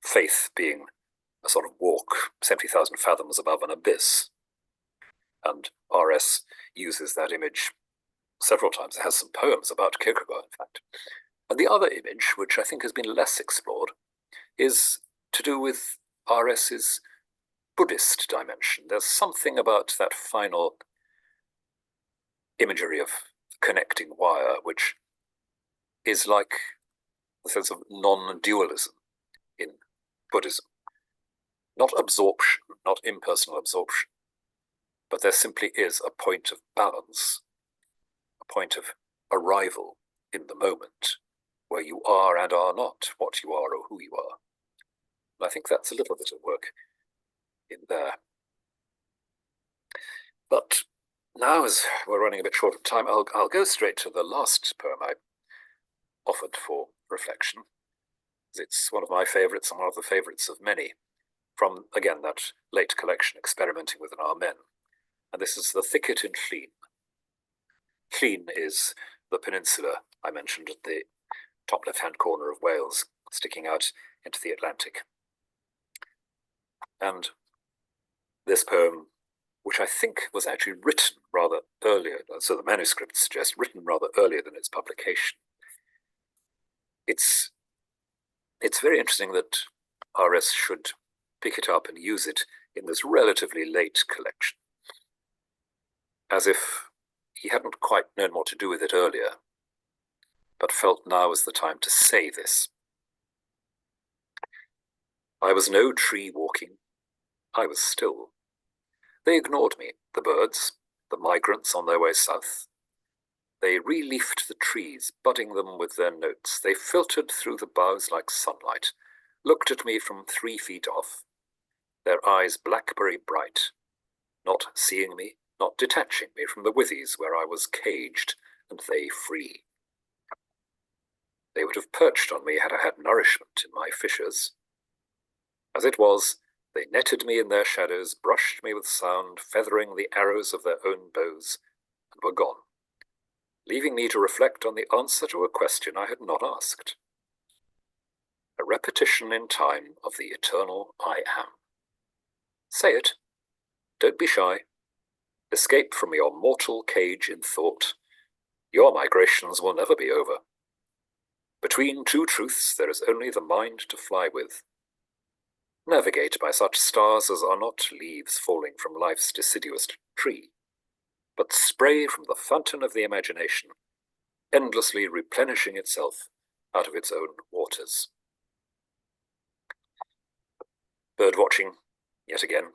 faith being a sort of walk 70,000 fathoms above an abyss. And R.S. uses that image several times. It has some poems about Kierkegaard, in fact. And the other image, which I think has been less explored, is to do with R.S.'s Buddhist dimension. There's something about that final imagery of the connecting wire, which is like the sense of non-dualism in Buddhism. Not absorption, not impersonal absorption, but there simply is a point of balance, a point of arrival in the moment, where you are and are not what you are or who you are. And I think that's a little bit of work in there. But now, as we're running a bit short of time, I'll go straight to the last poem I offered for reflection. It's one of my favourites and one of the favourites of many, from, again, that late collection, Experimenting with an Amen. And this is The Thicket in Llŷn. Llŷn is the peninsula I mentioned at the top left-hand corner of Wales, sticking out into the Atlantic. And this poem, which I think was actually written rather earlier, so the manuscript suggests written rather earlier than its publication. It's very interesting that R.S. should pick it up and use it in this relatively late collection, as if he hadn't quite known what to do with it earlier, but felt now was the time to say this. I was no tree walking, I was still. They ignored me, the birds, the migrants on their way south. They re-leafed the trees, budding them with their notes. They filtered through the boughs like sunlight, looked at me from 3 feet off, their eyes blackberry bright, not seeing me, not detaching me from the withies where I was caged and they free. They would have perched on me had I had nourishment in my fissures. As it was, they netted me in their shadows, brushed me with sound, feathering the arrows of their own bows, and were gone, leaving me to reflect on the answer to a question I had not asked. A repetition in time of the eternal I am. Say it. Don't be shy. Escape from your mortal cage in thought. Your migrations will never be over. Between two truths there is only the mind to fly with. Navigate by such stars as are not leaves falling from life's deciduous tree, but spray from the fountain of the imagination, endlessly replenishing itself out of its own waters. Bird watching, yet again,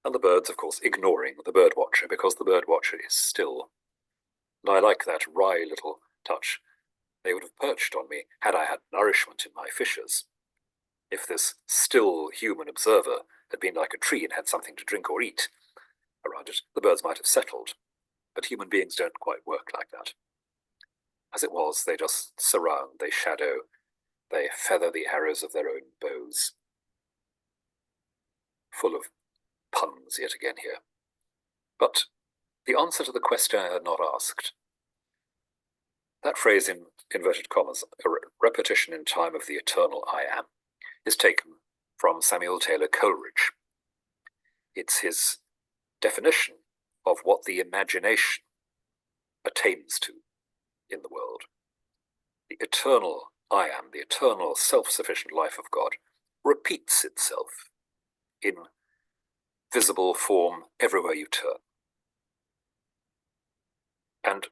and the birds, of course, ignoring the bird watcher because the bird watcher is still. And I like that wry little touch. They would have perched on me had I had nourishment in my fissures. If this still human observer had been like a tree and had something to drink or eat around it, the birds might have settled. But human beings don't quite work like that. As it was, they just surround, they shadow, they feather the arrows of their own bows. Full of puns yet again here. But the answer to the question I had not asked. That phrase in inverted commas, a repetition in time of the eternal I am, is taken from Samuel Taylor Coleridge. It's his definition of what the imagination attains to in the world. The eternal I am, the eternal self-sufficient life of God, repeats itself in visible form everywhere you turn. And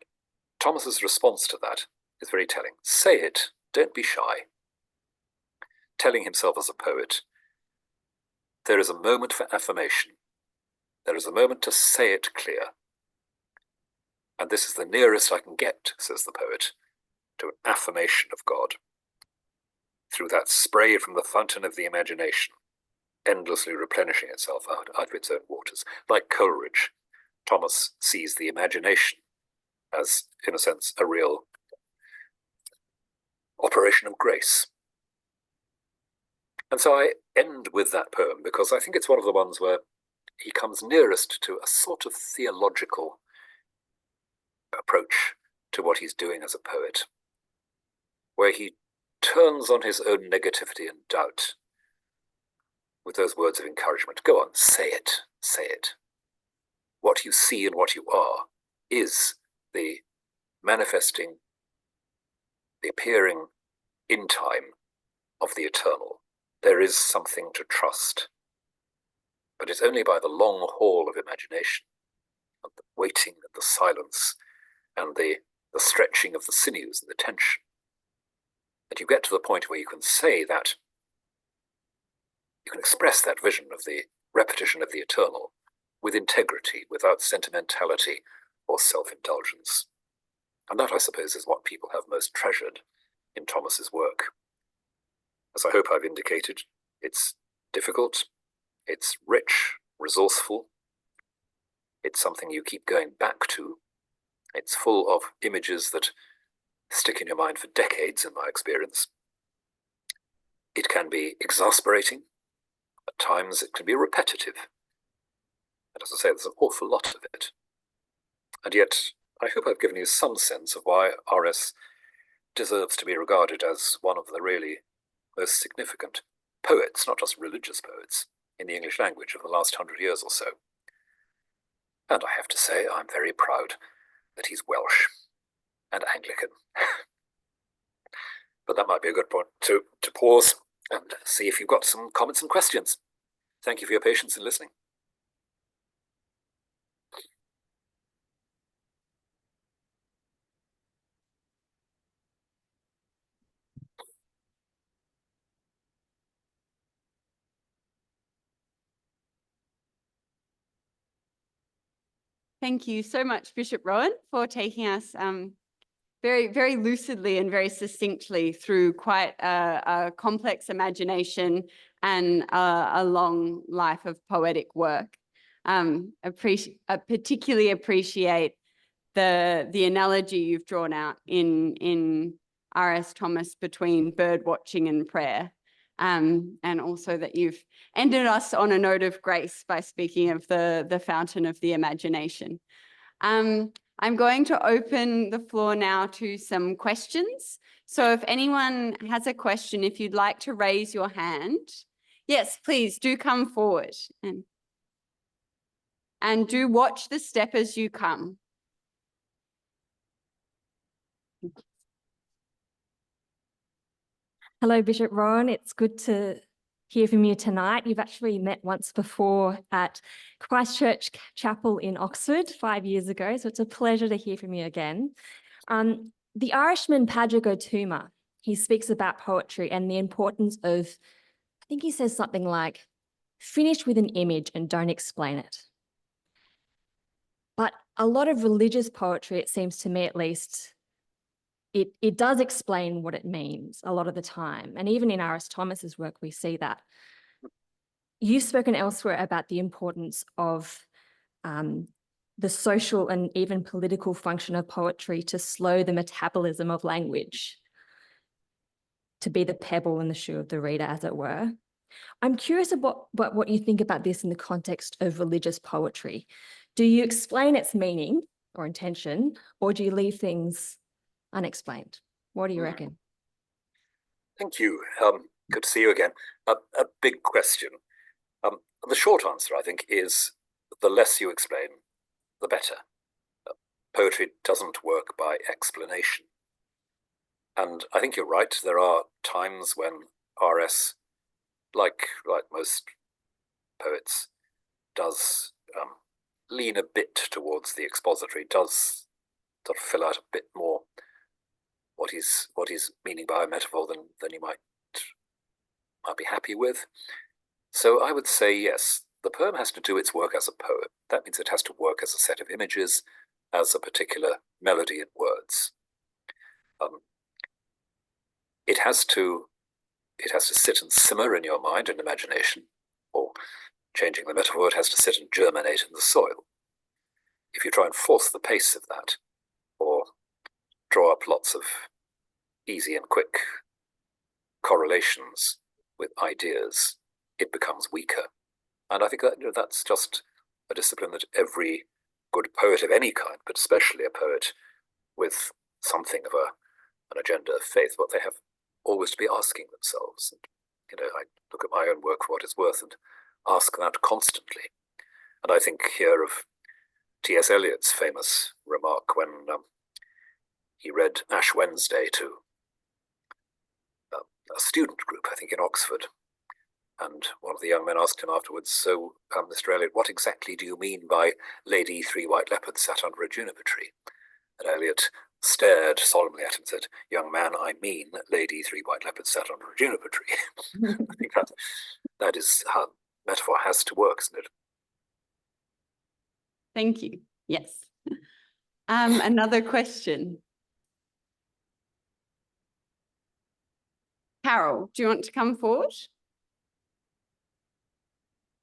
Thomas's response to that is very telling. Say it, don't be shy. Telling himself as a poet, there is a moment for affirmation. There is a moment to say it clear. And this is the nearest I can get, says the poet, to an affirmation of God. Through that spray from the fountain of the imagination, endlessly replenishing itself out of its own waters. Like Coleridge, Thomas sees the imagination as, in a sense, a real operation of grace. And so I end with that poem because I think it's one of the ones where he comes nearest to a sort of theological approach to what he's doing as a poet, where he turns on his own negativity and doubt with those words of encouragement. Go on, say it, say it. What you see and what you are is the manifesting, the appearing in time of the eternal. There is something to trust. But it's only by the long haul of imagination, and the waiting and the silence, and the stretching of the sinews and the tension, that you get to the point where you can say that, you can express that vision of the repetition of the eternal with integrity, without sentimentality or self-indulgence. And that, I suppose, is what people have most treasured in Thomas's work. As I hope I've indicated, it's difficult, it's rich, resourceful, it's something you keep going back to, it's full of images that stick in your mind for decades, in my experience. It can be exasperating, at times it can be repetitive, and as I say, there's an awful lot of it. And yet, I hope I've given you some sense of why R.S. deserves to be regarded as one of the really most significant poets, not just religious poets, in the English language of the last 100 years or so. And I have to say, I'm very proud that he's Welsh and Anglican. But that might be a good point to pause and see if you've got some comments and questions. Thank you for your patience in listening. Thank you so much, Bishop Rowan, for taking us very, very lucidly and very succinctly through quite a complex imagination and a long life of poetic work. Particularly appreciate the analogy you've drawn out in R.S. Thomas between bird watching and prayer. And also that you've ended us on a note of grace by speaking of the fountain of the imagination. I'm going to open the floor now to some questions. So if anyone has a question, if you'd like to raise your hand, yes, please do come forward and do watch the step as you come. Hello, Bishop Rowan. It's good to hear from you tonight. You've actually met once before at Christchurch Chapel in Oxford 5 years ago, so it's a pleasure to hear from you again. The Irishman Padraig Ó Tuama, he speaks about poetry and the importance of, I think he says something like, finish with an image and don't explain it. But a lot of religious poetry, it seems to me at least, it does explain what it means a lot of the time. And even in R.S. Thomas's work, we see that. You've spoken elsewhere about the importance of the social and even political function of poetry to slow the metabolism of language, to be the pebble in the shoe of the reader, as it were. I'm curious about what you think about this in the context of religious poetry. Do you explain its meaning or intention, or do you leave things unexplained? What do you reckon? Thank you. Good to see you again. A big question. The short answer, I think, is the less you explain, the better. Poetry doesn't work by explanation. And I think you're right. There are times when R.S., like most poets, does lean a bit towards the expository, does sort of fill out a bit more what he's meaning by a metaphor than you might be happy with. So I would say yes, the poem has to do its work as a poem. That means it has to work as a set of images, as a particular melody and words. It has to sit and simmer in your mind and imagination, or changing the metaphor, it has to sit and germinate in the soil. If you try and force the pace of that, or draw up lots of easy and quick correlations with ideas, it becomes weaker. And I think that that's just a discipline that every good poet of any kind, but especially a poet with something of an agenda of faith, what they have always to be asking themselves. And, I look at my own work for what it's worth and ask that constantly. And I think here of T.S. Eliot's famous remark when he read Ash Wednesday to a student group, I think in Oxford. And one of the young men asked him afterwards, so, Mr. Eliot, what exactly do you mean by Lady Three White Leopards sat under a juniper tree? And Eliot stared solemnly at him and said, young man, I mean Lady Three White Leopards sat under a juniper tree. I think that is how metaphor has to work, isn't it? Thank you. Yes. Another question. Carol, do you want to come forward?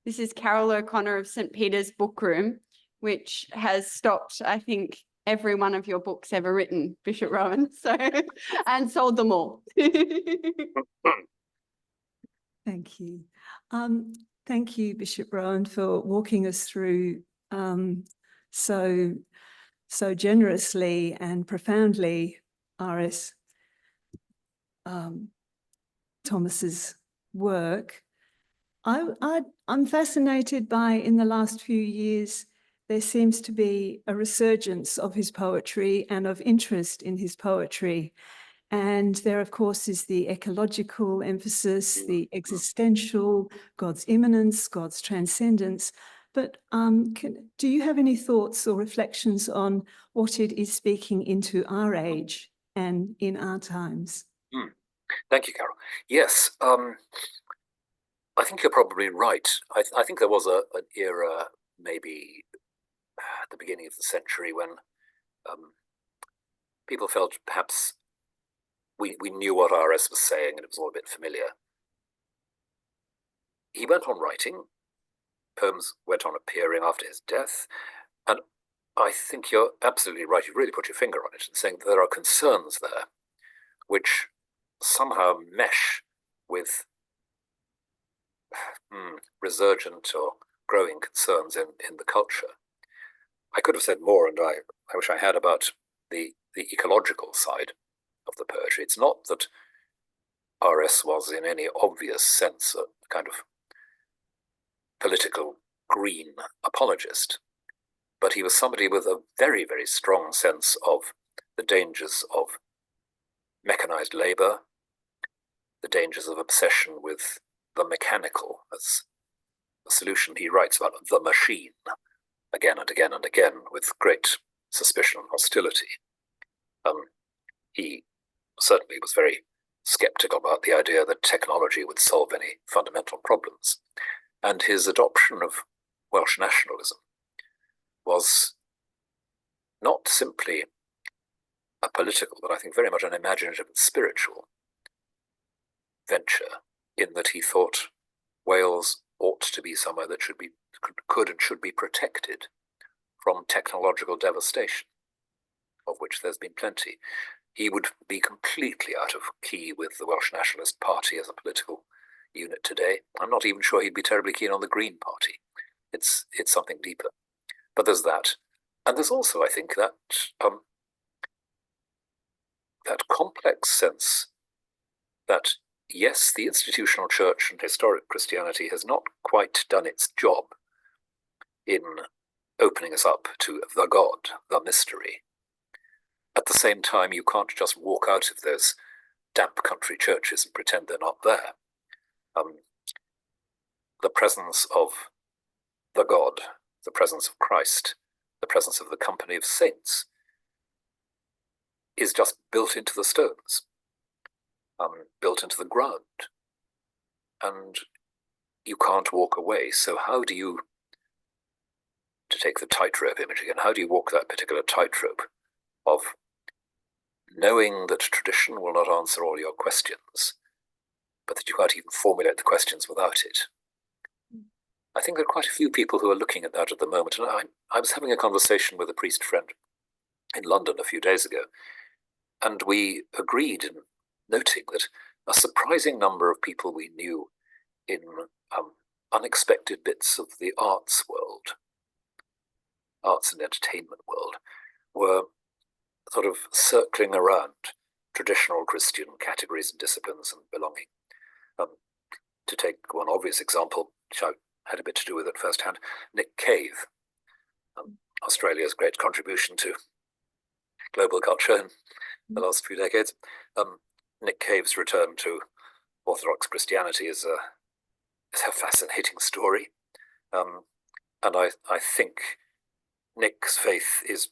This is Carol O'Connor of St. Peter's Book Room, which has stocked, I think, every one of your books ever written, Bishop Rowan, and sold them all. Thank you. Thank you, Bishop Rowan, for walking us through so generously and profoundly R.S. Thomas's work. I'm fascinated by, in the last few years, there seems to be a resurgence of his poetry and of interest in his poetry. And there, of course, is the ecological emphasis, the existential, God's immanence, God's transcendence. But do you have any thoughts or reflections on what it is speaking into our age and in our times? Thank you, Carol. Yes, I think you're probably right. I think there was an era, maybe at the beginning of the century, when people felt perhaps we knew what R.S. was saying and it was all a bit familiar. He went on writing, poems went on appearing after his death, and I think you're absolutely right, you've really put your finger on it in saying that there are concerns there which somehow mesh with resurgent or growing concerns in the culture. I could have said more, and I wish I had, about the ecological side of the poetry. It's not that R.S. was in any obvious sense a kind of political green apologist, but he was somebody with a very, very strong sense of the dangers of mechanized labor, the dangers of obsession with the mechanical as a solution. He writes about the machine again and again and again with great suspicion and hostility. He certainly was very skeptical about the idea that technology would solve any fundamental problems. And his adoption of Welsh nationalism was not simply a political, but I think very much an imaginative and spiritual venture, in that he thought Wales ought to be somewhere that could and should be protected from technological devastation, of which there's been plenty. He would be completely out of key with the Welsh Nationalist Party as a political unit today. I'm not even sure he'd be terribly keen on the Green Party. It's something deeper. But there's that. And there's also, I think, that complex sense that, yes, the institutional church and historic Christianity has not quite done its job in opening us up to the God, the mystery. At the same time, you can't just walk out of those damp country churches and pretend they're not there. The presence of the God, the presence of Christ, the presence of the company of saints is just built into the stones, built into the ground, and you can't walk away. So how do you, to take the tightrope image again, how do you walk that particular tightrope of knowing that tradition will not answer all your questions, but that you can't even formulate the questions without it? I think there are quite a few people who are looking at that at the moment. And I was having a conversation with a priest friend in London a few days ago, and we agreed in noting that a surprising number of people we knew in unexpected bits of the arts world, arts and entertainment world, were sort of circling around traditional Christian categories and disciplines and belonging. To take one obvious example, which I had a bit to do with it firsthand, Nick Cave, Australia's great contribution to global culture in the last few decades. Nick Cave's return to Orthodox Christianity is a fascinating story. And I think Nick's faith is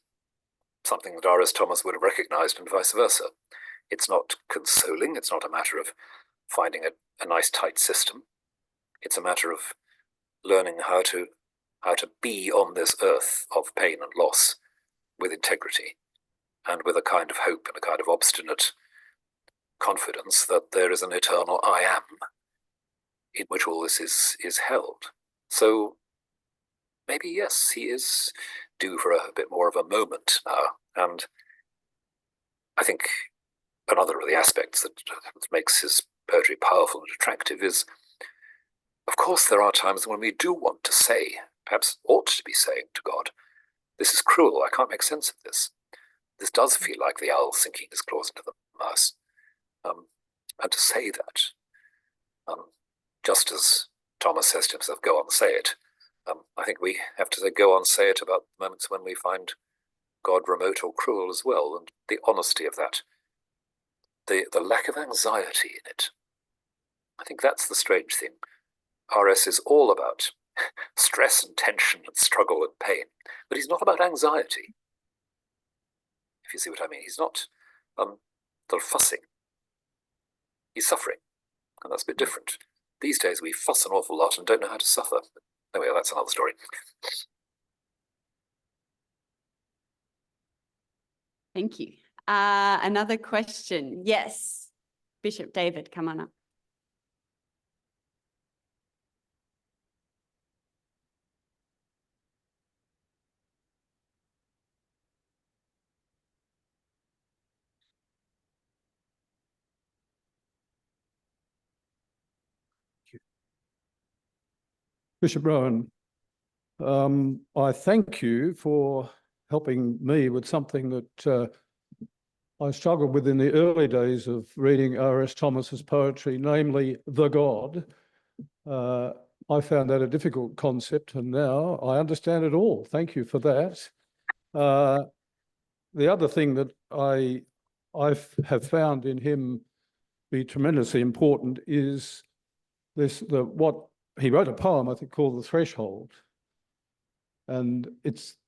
something that R.S. Thomas would have recognized, and vice versa. It's not consoling, it's not a matter of finding a nice tight system. It's a matter of learning how to be on this earth of pain and loss with integrity and with a kind of hope and a kind of obstinate confidence that there is an eternal I am in which all this is held. So maybe, yes, he is due for a bit more of a moment now. And I think another of the aspects that makes his poetry powerful and attractive is, of course, there are times when we do want to say, perhaps ought to be saying to God, this is cruel, I can't make sense of this. This does feel like the owl sinking his claws into the mouse. And to say that, just as Thomas says to himself, go on, say it. I think we have to say, go on, say it about moments when we find God remote or cruel as well, and the honesty of that, the lack of anxiety in it. I think that's the strange thing. R.S. is all about stress and tension and struggle and pain, but he's not about anxiety, if you see what I mean. He's not sort of fussing. He's suffering, and that's a bit different. These days we fuss an awful lot and don't know how to suffer. Anyway, that's another story. Thank you. Another question. Yes, Bishop David, come on up. Bishop Rowan, I thank you for helping me with something that I struggled with in the early days of reading R.S. Thomas's poetry, namely the God. I found that a difficult concept, and now I understand it all. Thank you for that. The other thing that I have found in him be tremendously important is what he wrote a poem, I think, called The Threshold. And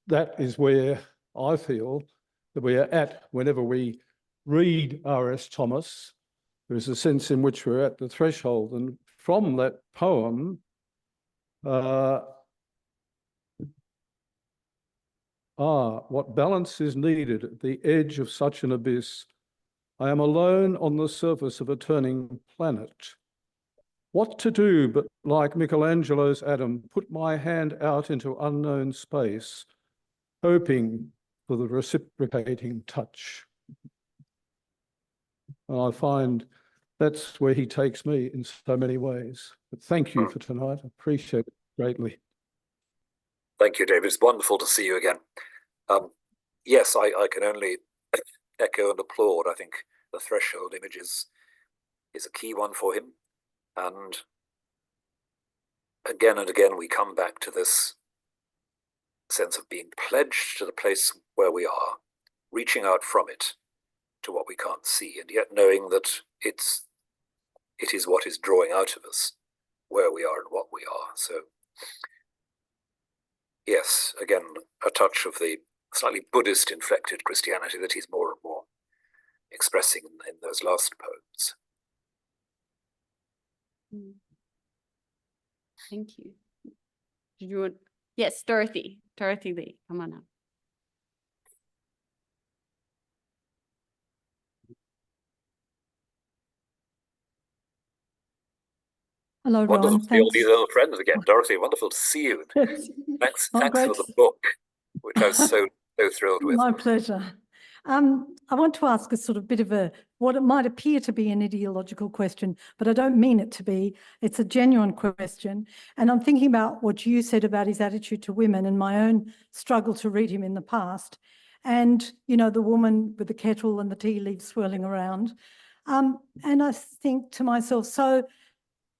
that is where I feel that we are at whenever we read R.S. Thomas. There's a sense in which we're at the threshold. And from that poem, what balance is needed at the edge of such an abyss? I am alone on the surface of a turning planet. What to do but, like Michelangelo's Adam, put my hand out into unknown space, hoping for the reciprocating touch. And I find that's where he takes me in so many ways. But thank you for tonight. I appreciate it greatly. Thank you, David. It's wonderful to see you again. Yes, I can only echo and applaud. I think the threshold image is a key one for him. And again, we come back to this sense of being pledged to the place where we are, reaching out from it to what we can't see, and yet knowing that it is what is drawing out of us where we are and what we are. So yes, again, a touch of the slightly Buddhist inflected Christianity that he's more and more expressing in those last poems. Thank you. Did you want? Yes, Dorothy Lee, come on up. Hello, Wonderful Rowan. to see all Thanks. these old friends again. Dorothy, wonderful to see you. Thanks Oh, for great. the book, which I was so thrilled with. My pleasure. I want to ask a sort of bit of what it might appear to be an ideological question, but I don't mean it to be. It's a genuine question. And I'm thinking about what you said about his attitude to women and my own struggle to read him in the past. And, you know, the woman with the kettle and the tea leaves swirling around. And I think to myself, so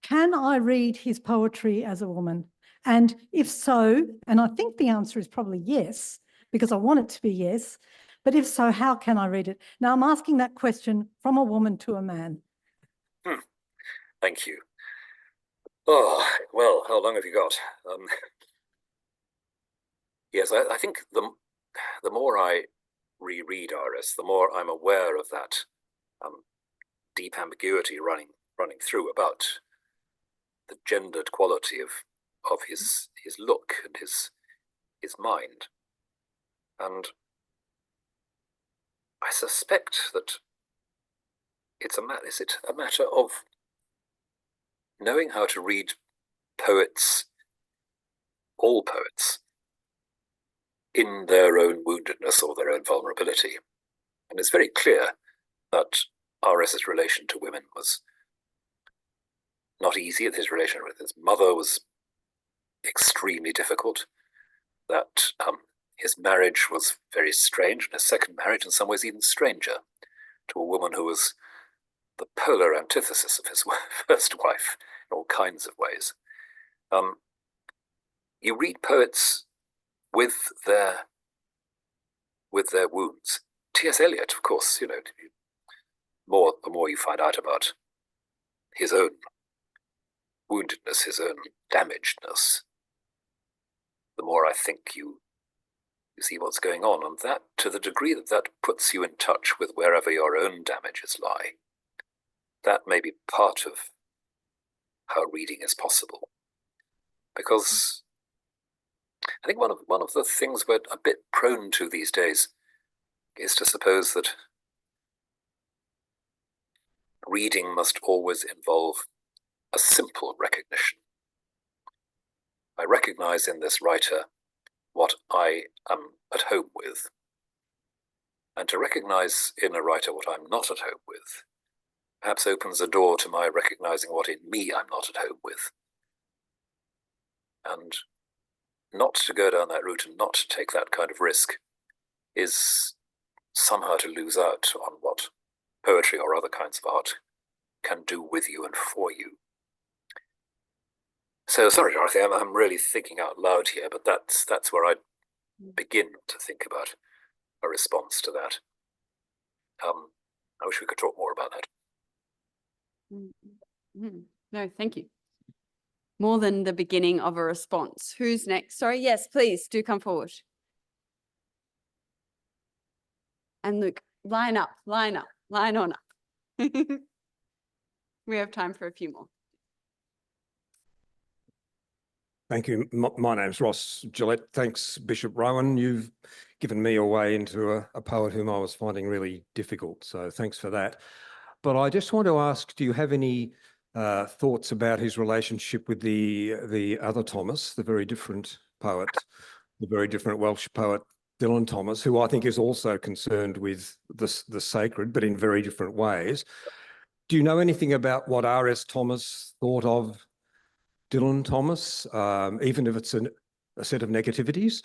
can I read his poetry as a woman? And if so, and I think the answer is probably yes, because I want it to be yes, but if so, how can I read it? Now, I'm asking that question from a woman to a man. Thank you. Oh, well, how long have you got? Yes, I think the more I reread R.S., the more I'm aware of that deep ambiguity running through about the gendered quality of his look and his mind. And I suspect that is it a matter of knowing how to read poets, all poets, in their own woundedness or their own vulnerability. And it's very clear that R.S.'s relation to women was not easy. His relation with his mother was extremely difficult, that his marriage was very strange, and his second marriage in some ways even stranger, to a woman who was the polar antithesis of his first wife in all kinds of ways. You read poets with their wounds. T.S. Eliot, of course, you know, the more you find out about his own woundedness, his own damagedness, the more I think you see what's going on. And that, to the degree that puts you in touch with wherever your own damages lie, that may be part of how reading is possible. Because I think one of the things we're a bit prone to these days is to suppose that reading must always involve a simple recognition. I recognize in this writer what I am at home with. And to recognize in a writer what I'm not at home with perhaps opens a door to my recognizing what in me I'm not at home with. And not to go down that route and not to take that kind of risk is somehow to lose out on what poetry or other kinds of art can do with you and for you. So sorry, Dorothy, I'm really thinking out loud here, but that's where I begin to think about a response to that. I wish we could talk more about that. No, thank you. More than the beginning of a response. Who's next? Sorry, yes, please do come forward. And Luke, line up, line on up. We have time for a few more. Thank you. My name's Ross Gillette. Thanks, Bishop Rowan. You've given me a way into a poet whom I was finding really difficult. So thanks for that. But I just want to ask, do you have any thoughts about his relationship with the other Thomas, the very different poet, the very different Welsh poet, Dylan Thomas, who I think is also concerned with the sacred, but in very different ways. Do you know anything about what R.S. Thomas thought of Dylan Thomas, even if it's a set of negativities?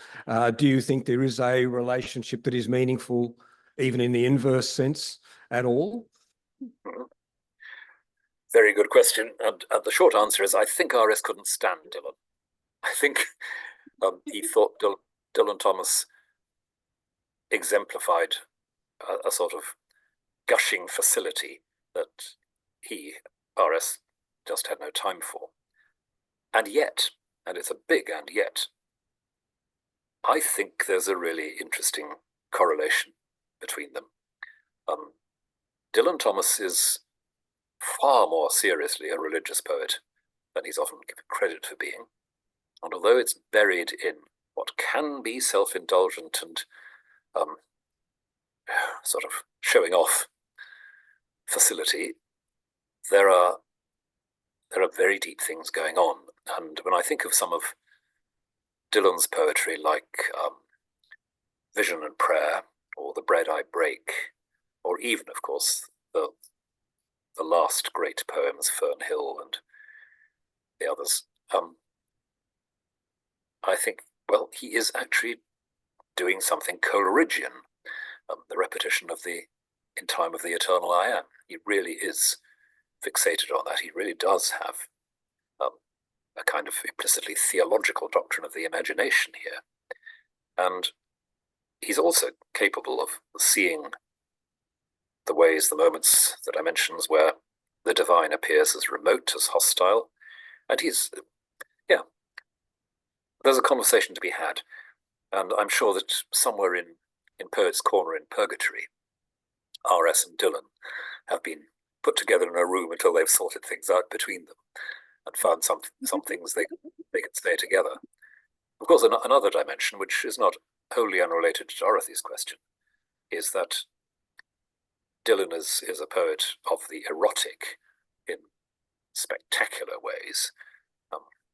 Do you think there is a relationship that is meaningful, even in the inverse sense at all? Very good question. And the short answer is I think R.S. couldn't stand Dylan. I think he thought Dylan Thomas exemplified a sort of gushing facility that he, R.S., just had no time for. And yet, and it's a big and yet, I think there's a really interesting correlation between them. Dylan Thomas is far more seriously a religious poet than he's often given credit for being. And although it's buried in what can be self-indulgent and sort of showing off facility, there are very deep things going on. And when I think of some of Dylan's poetry, like Vision and Prayer, or The Bread I Break, or even, of course, the last great poems, Fern Hill and the others, I think, well, he is actually doing something Coleridgean, the repetition of the "In time of the eternal I am." He really is fixated on that. He really does have a kind of implicitly theological doctrine of the imagination here. And he's also capable of seeing the ways, the moments that I mentioned where the divine appears as remote, as hostile. And he's, there's a conversation to be had. And I'm sure that somewhere in Poets' Corner in Purgatory, R.S. and Dylan have been put together in a room until they've sorted things out between them and found some things they can say together. Of course, another dimension, which is not wholly unrelated to Dorothy's question, is that Dylan is a poet of the erotic in spectacular ways,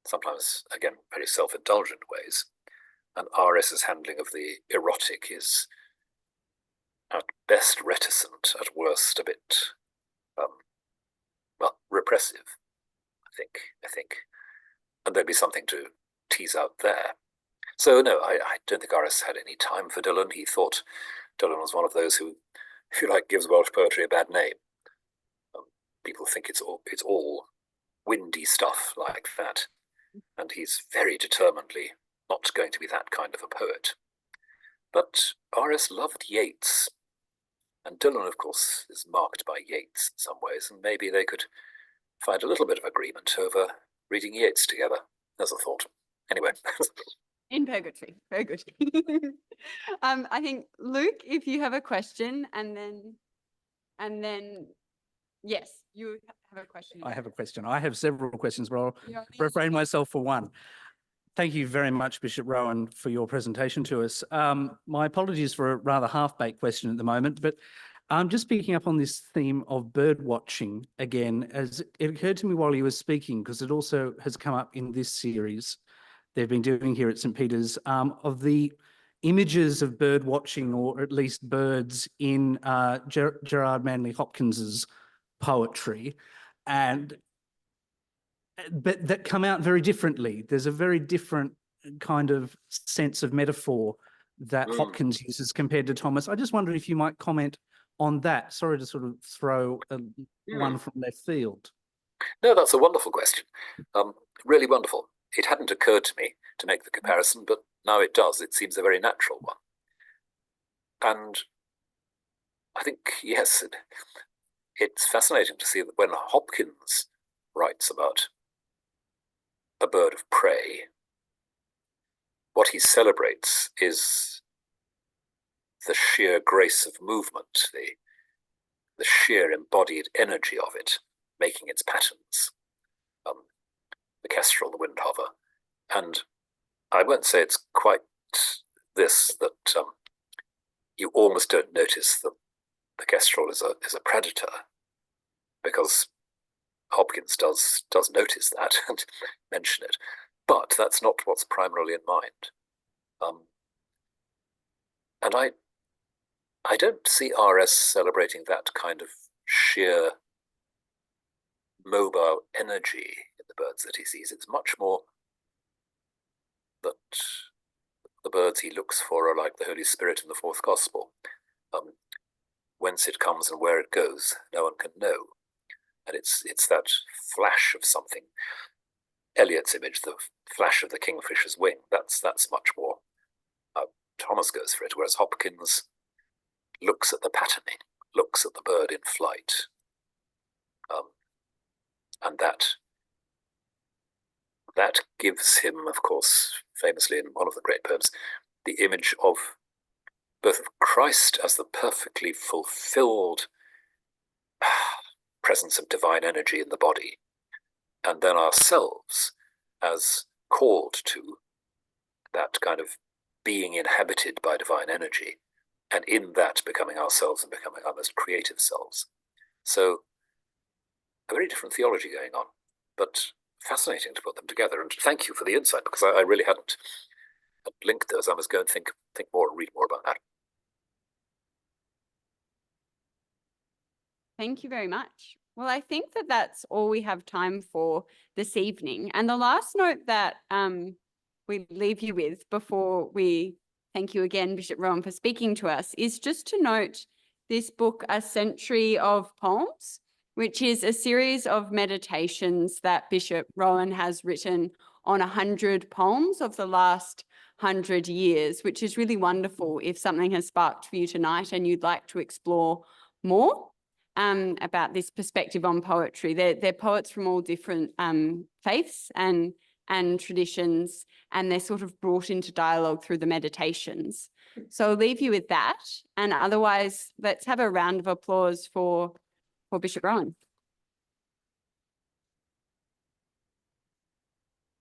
sometimes, again, very self-indulgent ways. And R.S.'s handling of the erotic is at best reticent, at worst a bit, repressive, I think. And there'd be something to tease out there. So no, I don't think R.S. had any time for Dylan. He thought Dylan was one of those who, if you like, gives Welsh poetry a bad name. People think it's all windy stuff like that. And he's very determinedly not going to be that kind of a poet. But R.S. loved Yeats. And Dylan, of course, is marked by Yeats in some ways, and maybe they could find a little bit of agreement over reading Yeats together, as a thought. Anyway. In Purgatory, very good. I think, Luke, if you have a question, and then, yes, you have a question. I have a question. I have several questions, but I'll refrain myself for one. Thank you very much, Bishop Rowan, for your presentation to us. My apologies for a rather half-baked question at the moment, but Just picking up on this theme of bird watching again, as it occurred to me while you were speaking, because it also has come up in this series they've been doing here at St. Peter's, of the images of bird watching, or at least birds, in Gerard Manley Hopkins's poetry, but that come out very differently. There's a very different kind of sense of metaphor that Hopkins uses compared to Thomas. I just wonder if you might comment on that. Sorry to sort of throw one from left field. No, that's a wonderful question. Really wonderful. It hadn't occurred to me to make the comparison, but now it does. It seems a very natural one. And I think, yes, it's fascinating to see that when Hopkins writes about a bird of prey, what he celebrates is the sheer grace of movement, the sheer embodied energy of it, making its patterns, the kestrel, the windhover. And I won't say it's quite this, that you almost don't notice that the kestrel is a predator, because Hopkins does notice that and mention it, but that's not what's primarily in mind. And I don't see RS celebrating that kind of sheer mobile energy in the birds that he sees. It's much more that the birds he looks for are like the Holy Spirit in the fourth gospel. Whence it comes and where it goes, no one can know. And it's that flash of something. Eliot's image, the flash of the kingfisher's wing, that's much more Thomas goes for it, whereas Hopkins looks at the patterning, looks at the bird in flight. And that gives him, of course, famously in one of the great poems, the image of both of Christ as the perfectly fulfilled presence of divine energy in the body, and then ourselves as called to that kind of being inhabited by divine energy, and in that becoming ourselves and becoming our most creative selves. So a very different theology going on, but fascinating to put them together. And thank you for the insight, because I really hadn't linked those. I must go and think more and read more about that. Thank you very much. Well, I think that that's all we have time for this evening. And the last note that we leave you with before we thank you again, Bishop Rowan, for speaking to us, is just to note this book, A Century of Poems, which is a series of meditations that Bishop Rowan has written on 100 poems of the last 100 years, which is really wonderful if something has sparked for you tonight and you'd like to explore more about this perspective on poetry. They're poets from all different faiths and traditions, and they're sort of brought into dialogue through the meditations. So I'll leave you with that. And otherwise, let's have a round of applause for Bishop Rowan.